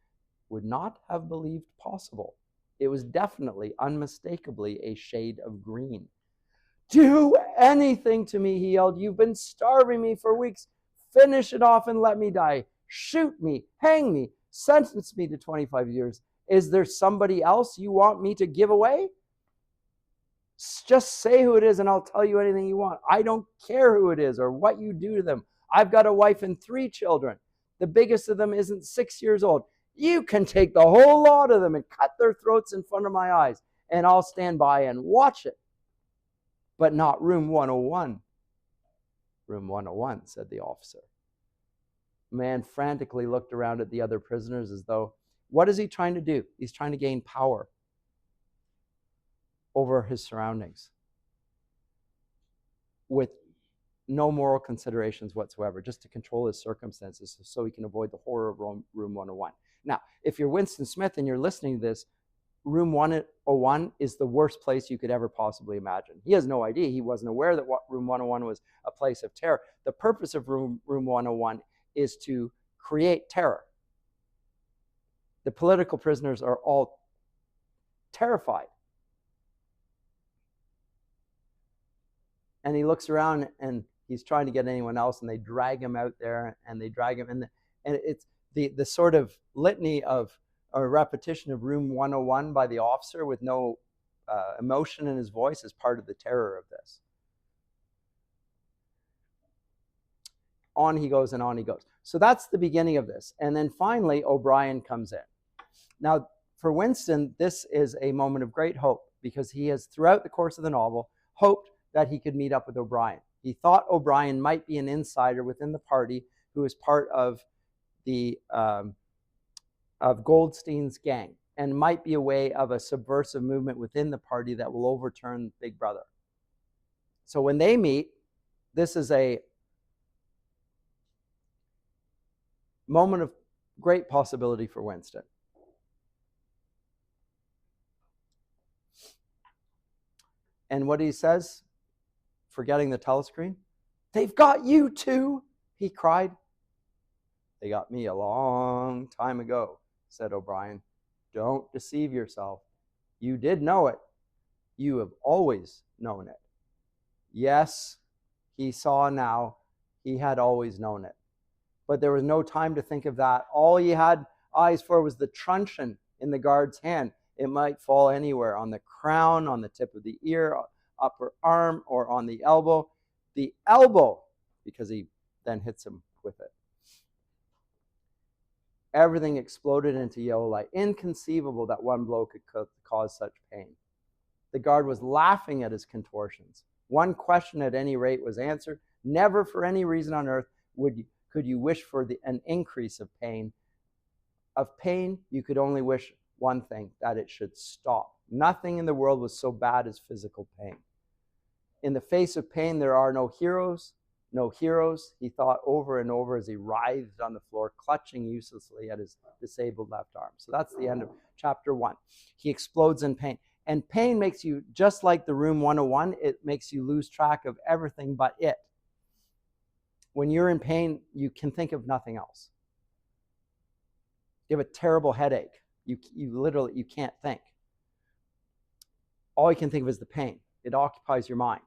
would not have believed possible. It was definitely, unmistakably, a shade of green. "Do anything to me," he yelled. "You've been starving me for weeks. Finish it off and let me die. Shoot me, hang me, sentence me to 25 years. Is there somebody else you want me to give away? Just say who it is and I'll tell you anything you want. I don't care who it is or what you do to them. I've got a wife and 3 children. The biggest of them isn't 6 years old. You can take the whole lot of them and cut their throats in front of my eyes, and I'll stand by and watch it. But not room 101. Room 101, said the officer. The man frantically looked around at the other prisoners as though, what is he trying to do? He's trying to gain power over his surroundings with no moral considerations whatsoever, just to control his circumstances so he can avoid the horror of room 101. Now, if you're Winston Smith and you're listening to this, room 101 is the worst place you could ever possibly imagine. He has no idea. He wasn't aware that room 101 was a place of terror. The purpose of room 101 is to create terror. The political prisoners are all terrified. And he looks around and he's trying to get anyone else, and they drag him out there, and they drag him in. And it's the sort of litany of a repetition of room 101 by the officer with no emotion in his voice is part of the terror of this. On he goes and on he goes. So that's the beginning of this. And then finally, O'Brien comes in. Now, for Winston, this is a moment of great hope, because he has, throughout the course of the novel, hoped that he could meet up with O'Brien. He thought O'Brien might be an insider within the party who is part of the of Goldstein's gang, and might be a way of a subversive movement within the party that will overturn Big Brother. So when they meet, this is a moment of great possibility for Winston. And what he says, forgetting the telescreen, "They've got you too," he cried. "They got me a long time ago," said O'Brien. "Don't deceive yourself. You did know it. You have always known it." Yes, he saw now, he had always known it. But there was no time to think of that. All he had eyes for was the truncheon in the guard's hand. It might fall anywhere, on the crown, on the tip of the ear, upper arm, or on the elbow. The elbow, because he then hits him with it. Everything exploded into yellow light. Inconceivable that one blow could cause such pain. The guard was laughing at his contortions. One question at any rate was answered. Never for any reason on earth could you wish for an increase of pain. Of pain, you could only wish one thing, that it should stop. Nothing in the world was so bad as physical pain. In the face of pain, there are no heroes. No heroes, he thought over and over as he writhed on the floor, clutching uselessly at his disabled left arm. So that's the end of chapter 1. He explodes in pain. And pain makes you, just like the room 101, it makes you lose track of everything but it. When you're in pain, you can think of nothing else. You have a terrible headache. You literally, you can't think. All you can think of is the pain. It occupies your mind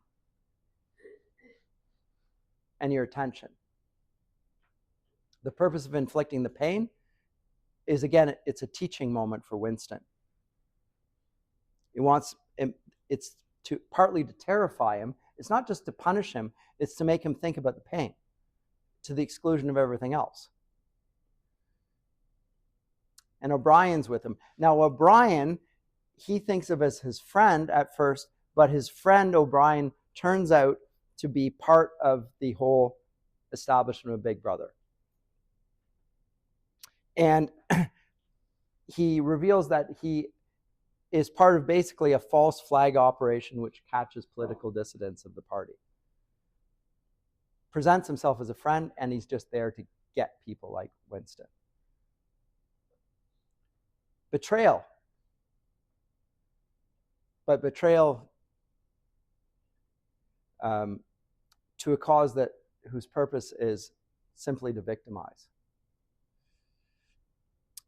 and your attention. The purpose of inflicting the pain is, again, it's a teaching moment for Winston. It's partly to terrify him. It's not just to punish him, it's to make him think about the pain to the exclusion of everything else. And O'Brien's with him. Now, O'Brien, he thinks of as his friend at first, but his friend O'Brien turns out to be part of the whole establishment of Big Brother. And he reveals that he is part of basically a false flag operation which catches political dissidents of the party. Presents himself as a friend, and he's just there to get people like Winston. Betrayal. But betrayal to a cause whose purpose is simply to victimize.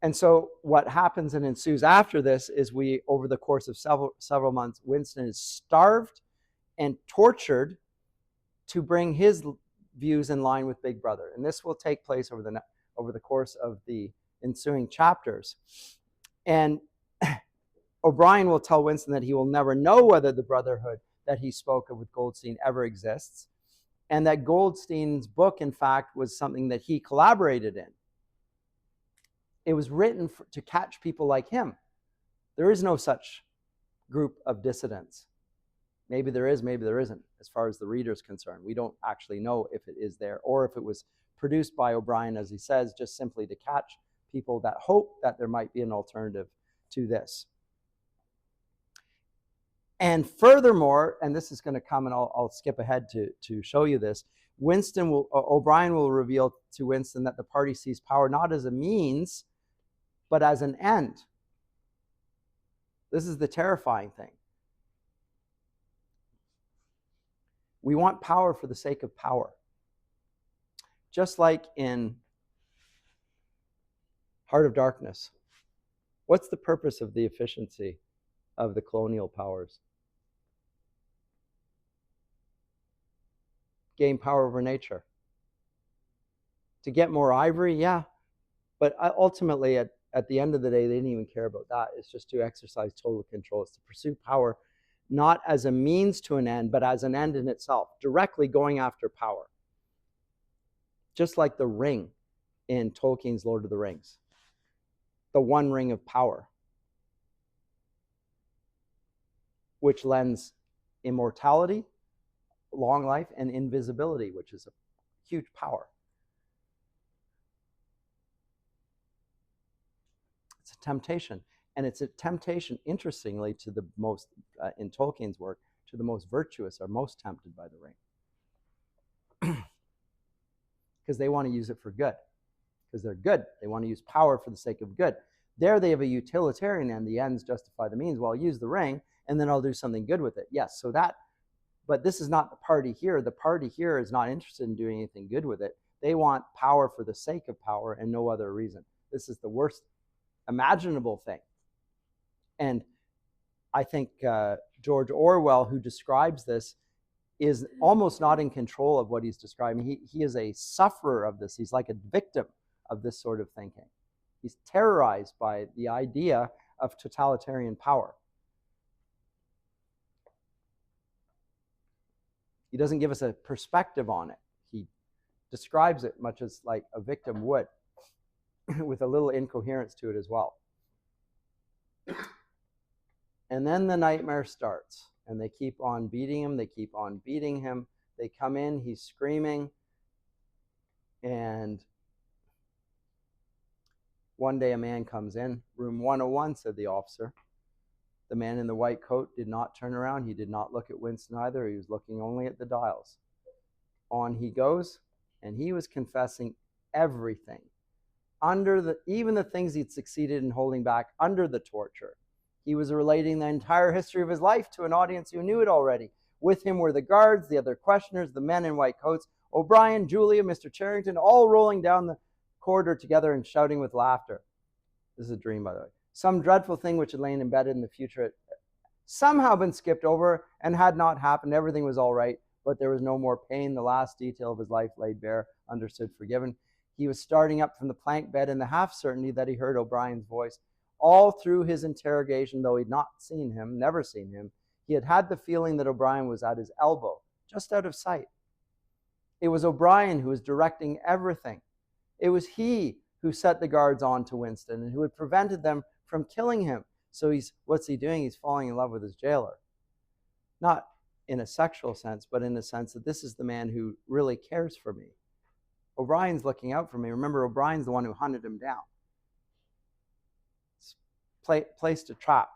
And so what happens and ensues after this is over the course of several months, Winston is starved and tortured to bring his views in line with Big Brother. And this will take place over the course of the ensuing chapters. And O'Brien will tell Winston that he will never know whether the brotherhood that he spoke of with Goldstein ever exists, and that Goldstein's book, in fact, was something that he collaborated in. It was written to catch people like him. There is no such group of dissidents. Maybe there is, maybe there isn't, as far as the reader's concerned. We don't actually know if it is there, or if it was produced by O'Brien, as he says, just simply to catch people that hope that there might be an alternative to this. And furthermore, and this is going to come, and I'll skip ahead to show you this, O'Brien will reveal to Winston that the party sees power not as a means, but as an end. This is the terrifying thing. We want power for the sake of power. Just like in Heart of Darkness. What's the purpose of the efficiency of the colonial powers? Gain power over nature. To get more ivory, yeah. But ultimately, at the end of the day, they didn't even care about that. It's just to exercise total control. It's to pursue power, not as a means to an end, but as an end in itself, directly going after power. Just like the ring in Tolkien's Lord of the Rings. The one ring of power, which lends immortality, long life, and invisibility, which is a huge power. It's a temptation. And it's a temptation, interestingly, to the most, in Tolkien's work, to the most virtuous are most tempted by the ring. Because they want to use it for good. Because they're good. They want to use power for the sake of good. There they have a utilitarian end. The ends justify the means. Well, I'll use the ring, and then I'll do something good with it. Yes, so that, but this is not the party here. The party here is not interested in doing anything good with it. They want power for the sake of power and no other reason. This is the worst imaginable thing. And I think George Orwell, who describes this, is almost not in control of what he's describing. He is a sufferer of this. He's like a victim of this sort of thinking. He's terrorized by the idea of totalitarian power. He doesn't give us a perspective on it. He describes it much as like a victim would, with a little incoherence to it as well. And then the nightmare starts, and they keep on beating him. They keep on beating him. They come in, he's screaming, and one day a man comes in. Room 101, said the officer. The man in the white coat did not turn around. He did not look at Winston either. He was looking only at the dials. On he goes, and he was confessing everything. Even the things he'd succeeded in holding back under the torture. He was relating the entire history of his life to an audience who knew it already. With him were the guards, the other questioners, the men in white coats, O'Brien, Julia, Mr. Charrington, all rolling down the corridor together and shouting with laughter. This is a dream, by the way. Some dreadful thing which had lain embedded in the future somehow been skipped over and had not happened. Everything was all right, but there was no more pain. The last detail of his life laid bare, understood, forgiven. He was starting up from the plank bed in the half certainty that he heard O'Brien's voice. All through his interrogation, though he'd not seen him, never seen him, he had had the feeling that O'Brien was at his elbow, just out of sight. It was O'Brien who was directing everything. It was he who set the guards on to Winston and who had prevented them from killing him. So what's he doing? He's falling in love with his jailer. Not in a sexual sense, but in the sense that this is the man who really cares for me. O'Brien's looking out for me. Remember, O'Brien's the one who hunted him down. It's placed a trap.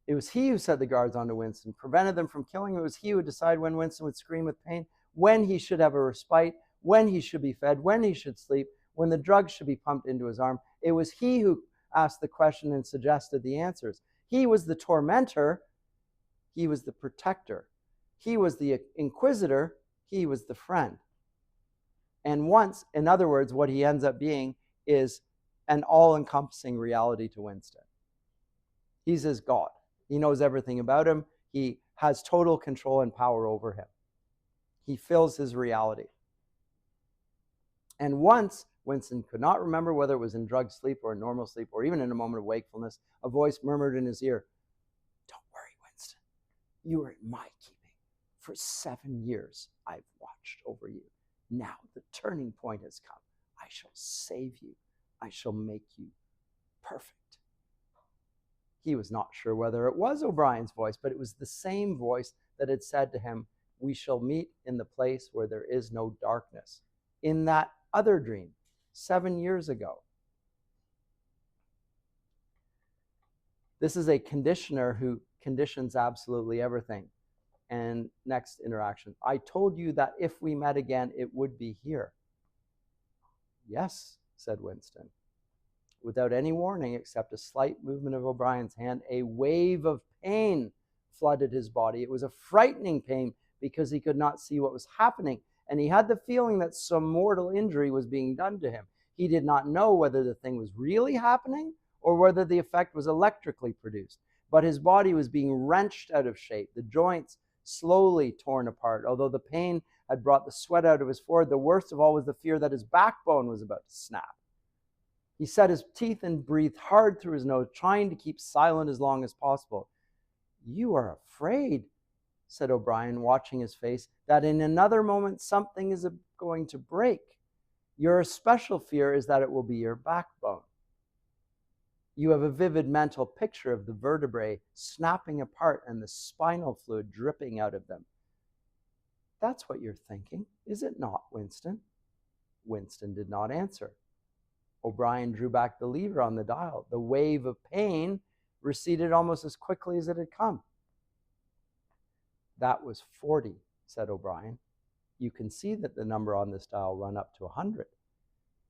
It was he who set the guards onto Winston, prevented them from killing him. It was he who would decide when Winston would scream with pain, when he should have a respite, when he should be fed, when he should sleep, when the drugs should be pumped into his arm. It was he who asked the question and suggested the answers. He was the tormentor. He was the protector. He was the inquisitor. He was the friend. And once, in other words, what he ends up being is an all-encompassing reality to Winston. He's his God. He knows everything about him. He has total control and power over him. He fills his reality. And once Winston could not remember whether it was in drug sleep or normal sleep or even in a moment of wakefulness, a voice murmured in his ear, "Don't worry, Winston. You are in my keeping. For 7 years I've watched over you. Now the turning point has come. I shall save you. I shall make you perfect." He was not sure whether it was O'Brien's voice, but it was the same voice that had said to him, "We shall meet in the place where there is no darkness," in that other dream 7 years ago. This is a conditioner who conditions absolutely everything. And next interaction. "I told you that if we met again, it would be here." "Yes," said Winston. Without any warning except a slight movement of O'Brien's hand, a wave of pain flooded his body. It was a frightening pain because he could not see what was happening, and he had the feeling that some mortal injury was being done to him. He did not know whether the thing was really happening or whether the effect was electrically produced, but his body was being wrenched out of shape, the joints slowly torn apart. Although the pain had brought the sweat out of his forehead, the worst of all was the fear that his backbone was about to snap. He set his teeth and breathed hard through his nose, trying to keep silent as long as possible. "You are afraid," said O'Brien, watching his face, "that in another moment something is going to break. Your especial fear is that it will be your backbone. You have a vivid mental picture of the vertebrae snapping apart and the spinal fluid dripping out of them. That's what you're thinking, is it not, Winston?" Winston did not answer. O'Brien drew back the lever on the dial. The wave of pain receded almost as quickly as it had come. "That was 40, said O'Brien. "You can see that the number on this dial run up to 100.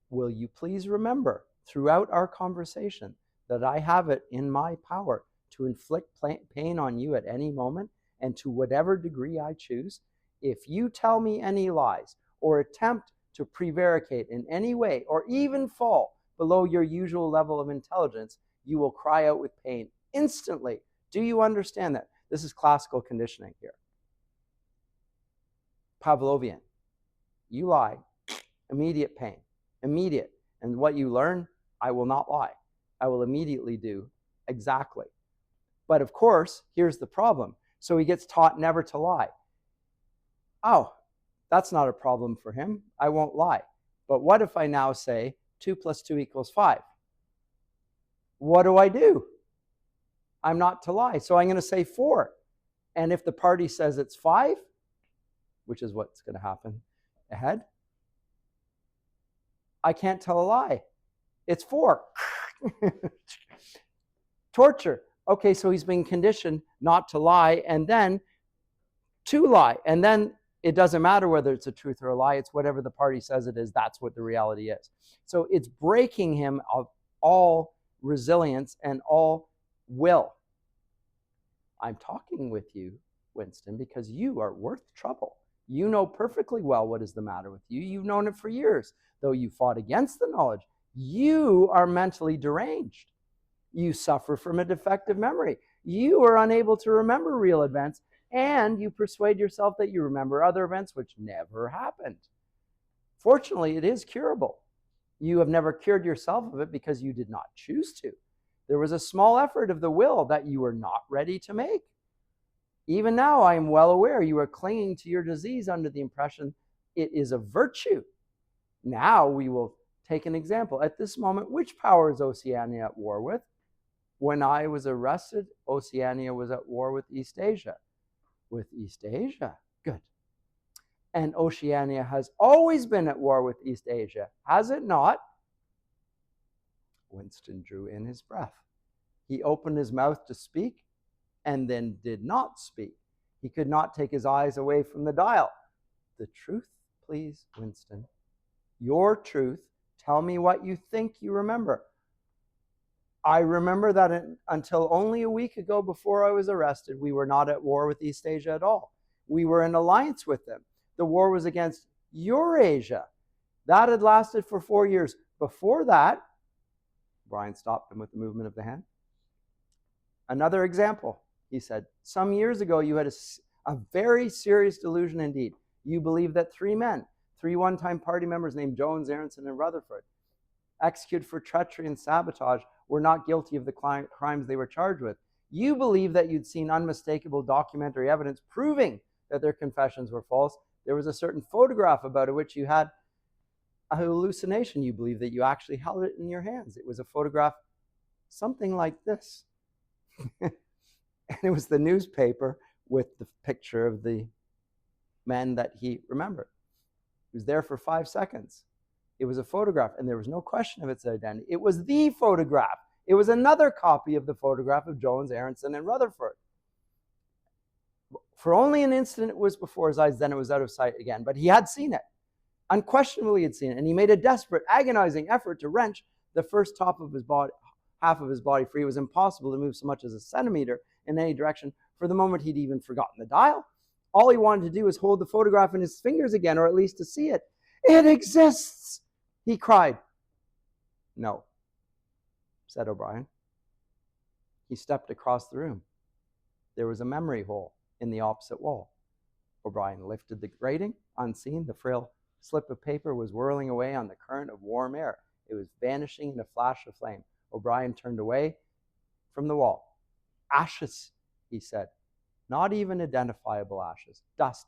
Will you please remember throughout our conversation that I have it in my power to inflict pain on you at any moment and to whatever degree I choose? If you tell me any lies or attempt to prevaricate in any way or even fall below your usual level of intelligence, you will cry out with pain instantly. Do you understand that?" This is classical conditioning here. Pavlovian. You lie, immediate pain, immediate. And what you learn, I will not lie. I will immediately do exactly. But of course, here's the problem. So he gets taught never to lie. Oh, that's not a problem for him. I won't lie. But what if I now say 2 + 2 = 5? What do? I'm not to lie. So I'm going to say 4. And if the party says it's 5, which is what's going to happen ahead, I can't tell a lie. It's 4. Torture. Okay, so he's being conditioned not to lie and then to lie. And then it doesn't matter whether it's a truth or a lie. It's whatever the party says it is. That's what the reality is. So it's breaking him of all resilience and all will. I'm talking with you, Winston, because you are worth trouble. You know perfectly well what is the matter with you. You've known it for years. Though you fought against the knowledge, you are mentally deranged. You suffer from a defective memory. You are unable to remember real events, and you persuade yourself that you remember other events which never happened. Fortunately, it is curable. You have never cured yourself of it because you did not choose to. There was a small effort of the will that you were not ready to make. Even now, I am well aware you are clinging to your disease under the impression it is a virtue. Now we will take an example. At this moment, which power is Oceania at war with? When I was arrested, Oceania was at war with East Asia. With East Asia? Good. And Oceania has always been at war with East Asia, has it not? Winston drew in his breath. He opened his mouth to speak and then did not speak. He could not take his eyes away from the dial. The truth, please, Winston. Your truth. Tell me what you think you remember. I remember that until only a week ago, before I was arrested, we were not at war with East Asia at all. We were in alliance with them. The war was against Eurasia. That had lasted for 4 years. Before that, Brian stopped him with the movement of the hand. Another example, he said, some years ago you had a very serious delusion indeed. You believed that 3 men, 3 one-time party members named Jones, Aronson, and Rutherford, executed for treachery and sabotage, were not guilty of the crimes they were charged with. You believed that you'd seen unmistakable documentary evidence proving that their confessions were false. There was a certain photograph about it which you had a hallucination. You believed that you actually held it in your hands. It was a photograph something like this. And it was the newspaper with the picture of the men that he remembered. He was there for 5 seconds. It was a photograph, and there was no question of its identity. It was the photograph. It was another copy of the photograph of Jones, Aronson, and Rutherford. For only an instant it was before his eyes, then it was out of sight again. But he had seen it. Unquestionably he had seen it, and he made a desperate, agonizing effort to wrench the first half of his body free. It was impossible to move so much as a centimeter in any direction. For the moment, he'd even forgotten the dial. All he wanted to do was hold the photograph in his fingers again, or at least to see it. It exists, he cried. No, said O'Brien. He stepped across the room. There was a memory hole in the opposite wall. O'Brien lifted the grating, unseen. The frail slip of paper was whirling away on the current of warm air. It was vanishing in a flash of flame. O'Brien turned away from the wall. Ashes, he said. Not even identifiable ashes. Dust.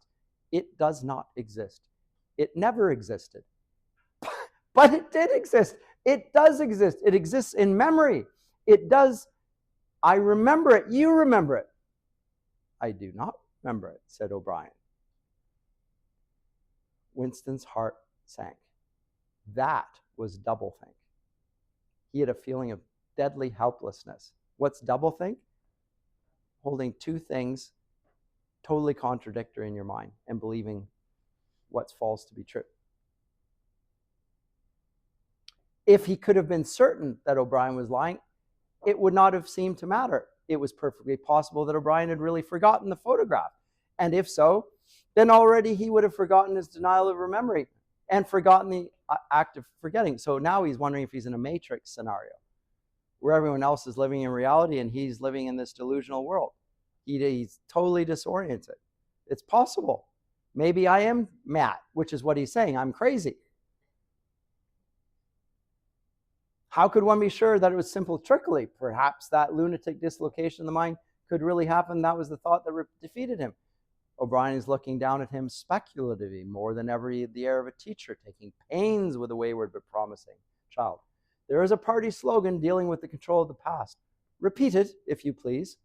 It does not exist. It never existed. But it did exist. It does exist. It exists in memory. It does. I remember it. You remember it. I do not remember it, said O'Brien. Winston's heart sank. That was doublethink. He had a feeling of deadly helplessness. What's doublethink? Holding 2 things totally contradictory in your mind and believing what's false to be true. If he could have been certain that O'Brien was lying, it would not have seemed to matter. It was perfectly possible that O'Brien had really forgotten the photograph. And if so, then already he would have forgotten his denial of memory and forgotten the act of forgetting. So now he's wondering if he's in a matrix scenario where everyone else is living in reality and he's living in this delusional world. He's totally disoriented. It's possible. Maybe I am Matt, which is what he's saying. I'm crazy. How could one be sure that it was simple trickery? Perhaps that lunatic dislocation of the mind could really happen. That was the thought that defeated him. O'Brien is looking down at him speculatively, more than ever he had the air of a teacher, taking pains with a wayward but promising child. There is a party slogan dealing with the control of the past. Repeat it, if you please.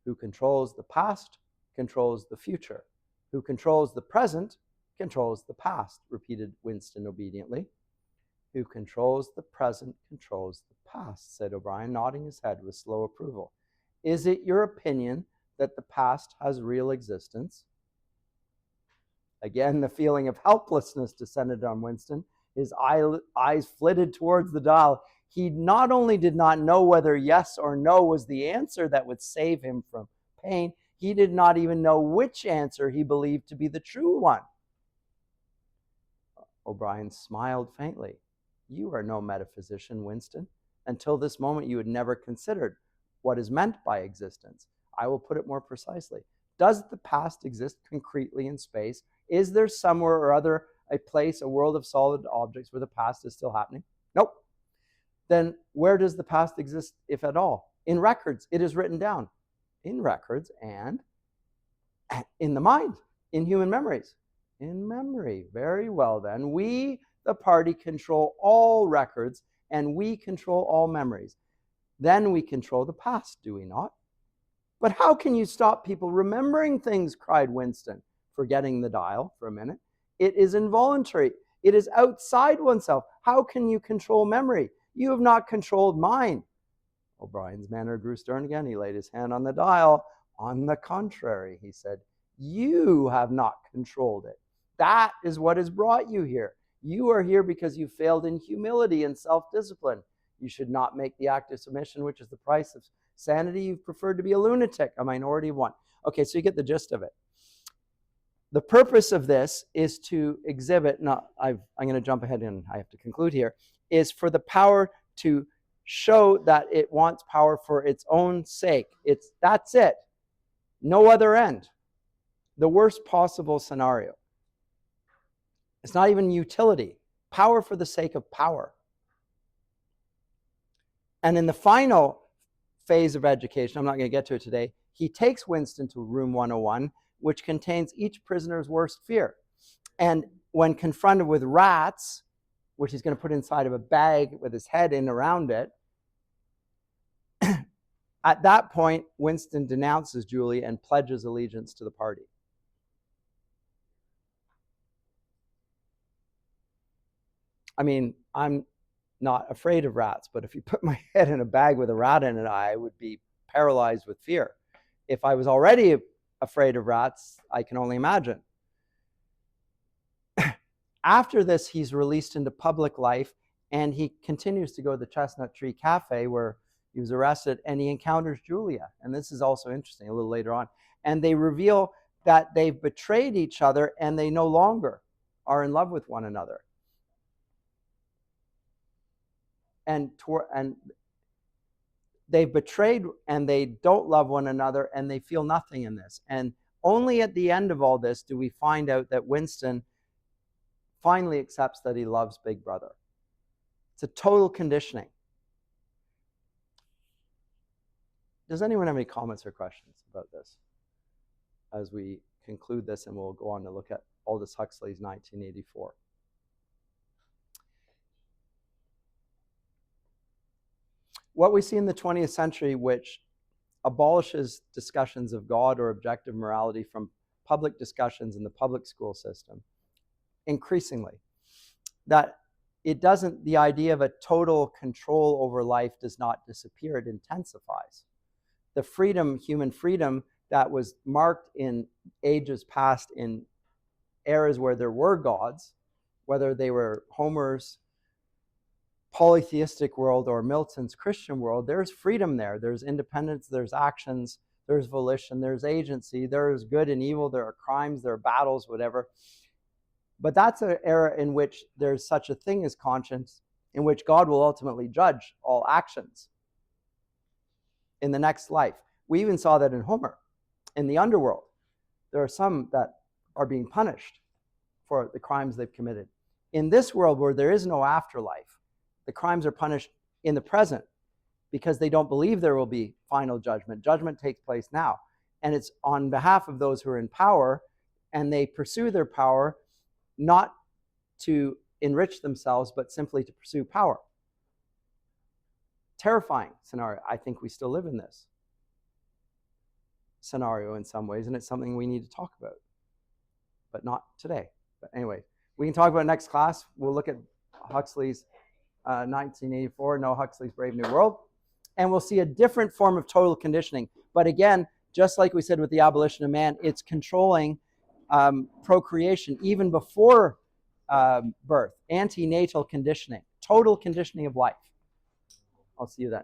Who controls the past controls the future. Who controls the present controls the past, repeated Winston obediently. Who controls the present controls the past, said O'Brien, nodding his head with slow approval. Is it your opinion that the past has real existence? Again, the feeling of helplessness descended on Winston. His eyes flitted towards the dial. He not only did not know whether yes or no was the answer that would save him from pain, he did not even know which answer he believed to be the true one. O'Brien smiled faintly. You are no metaphysician, Winston, Until this moment, you had never considered what is meant by existence. I will put it more precisely. Does the past exist concretely in space? Is there somewhere or other a place, a world of solid objects where the past is still happening? Nope. Then where does the past exist, if at all? In records. It is written down. In records and in the mind, in human memories. In memory. Very well then. We, the party, control all records and we control all memories. Then we control the past, do we not? But how can you stop people remembering things, cried Winston, forgetting the dial for a minute. It is involuntary. It is outside oneself. How can you control memory? You have not controlled mine. O'Brien's manner grew stern again. He laid his hand on the dial. On the contrary, he said, you have not controlled it. That is what has brought you here. You are here because you failed in humility and self-discipline. You should not make the act of submission, which is the price of sanity. You've preferred to be a lunatic, a minority of one. Okay, so you get the gist of it. The purpose of this is to exhibit, I'm going to jump ahead and I have to conclude here, is for the power to show that it wants power for its own sake. That's it. No other end. The worst possible scenario. It's not even utility. Power for the sake of power. And in the final phase of education, I'm not going to get to it today, he takes Winston to room 101, which contains each prisoner's worst fear. And when confronted with rats, which he's going to put inside of a bag with his head in around it, at that point, Winston denounces Julie and pledges allegiance to the party. I mean, I'm not afraid of rats, but if you put my head in a bag with a rat in it, I would be paralyzed with fear. If I was already afraid of rats, I can only imagine. After this, he's released into public life, and he continues to go to the Chestnut Tree Cafe where he was arrested, and he encounters Julia. And this is also interesting a little later on. And they reveal that they've betrayed each other and they no longer are in love with one another. And they've betrayed and they don't love one another and they feel nothing in this. And only at the end of all this do we find out that Winston finally accepts that he loves Big Brother. It's a total conditioning. Does anyone have any comments or questions about this as we conclude this, and we'll go on to look at Aldous Huxley's 1984. What we see in the 20th century, which abolishes discussions of God or objective morality from public discussions in the public school system, increasingly, that it doesn't, the idea of a total control over life does not disappear, it intensifies. The freedom, human freedom, that was marked in ages past in eras where there were gods, whether they were Homer's polytheistic world or Milton's Christian world, there's freedom there. There's independence, there's actions, there's volition, there's agency, there's good and evil, there are crimes, there are battles, whatever. But that's an era in which there's such a thing as conscience, in which God will ultimately judge all actions in the next life. We even saw that in Homer, in the underworld. There are some that are being punished for the crimes they've committed. In this world where there is no afterlife, the crimes are punished in the present because they don't believe there will be final judgment. Judgment takes place now. And it's on behalf of those who are in power, and they pursue their power not to enrich themselves, but simply to pursue power. Terrifying scenario. I think we still live in this scenario in some ways, and it's something we need to talk about, but not today. But anyway, we can talk about it next class. We'll look at Huxley's 1984, No Huxley's Brave New World, and we'll see a different form of total conditioning. But again, just like we said with the abolition of man, it's controlling procreation even before birth, antenatal conditioning, total conditioning of life. I'll see you then.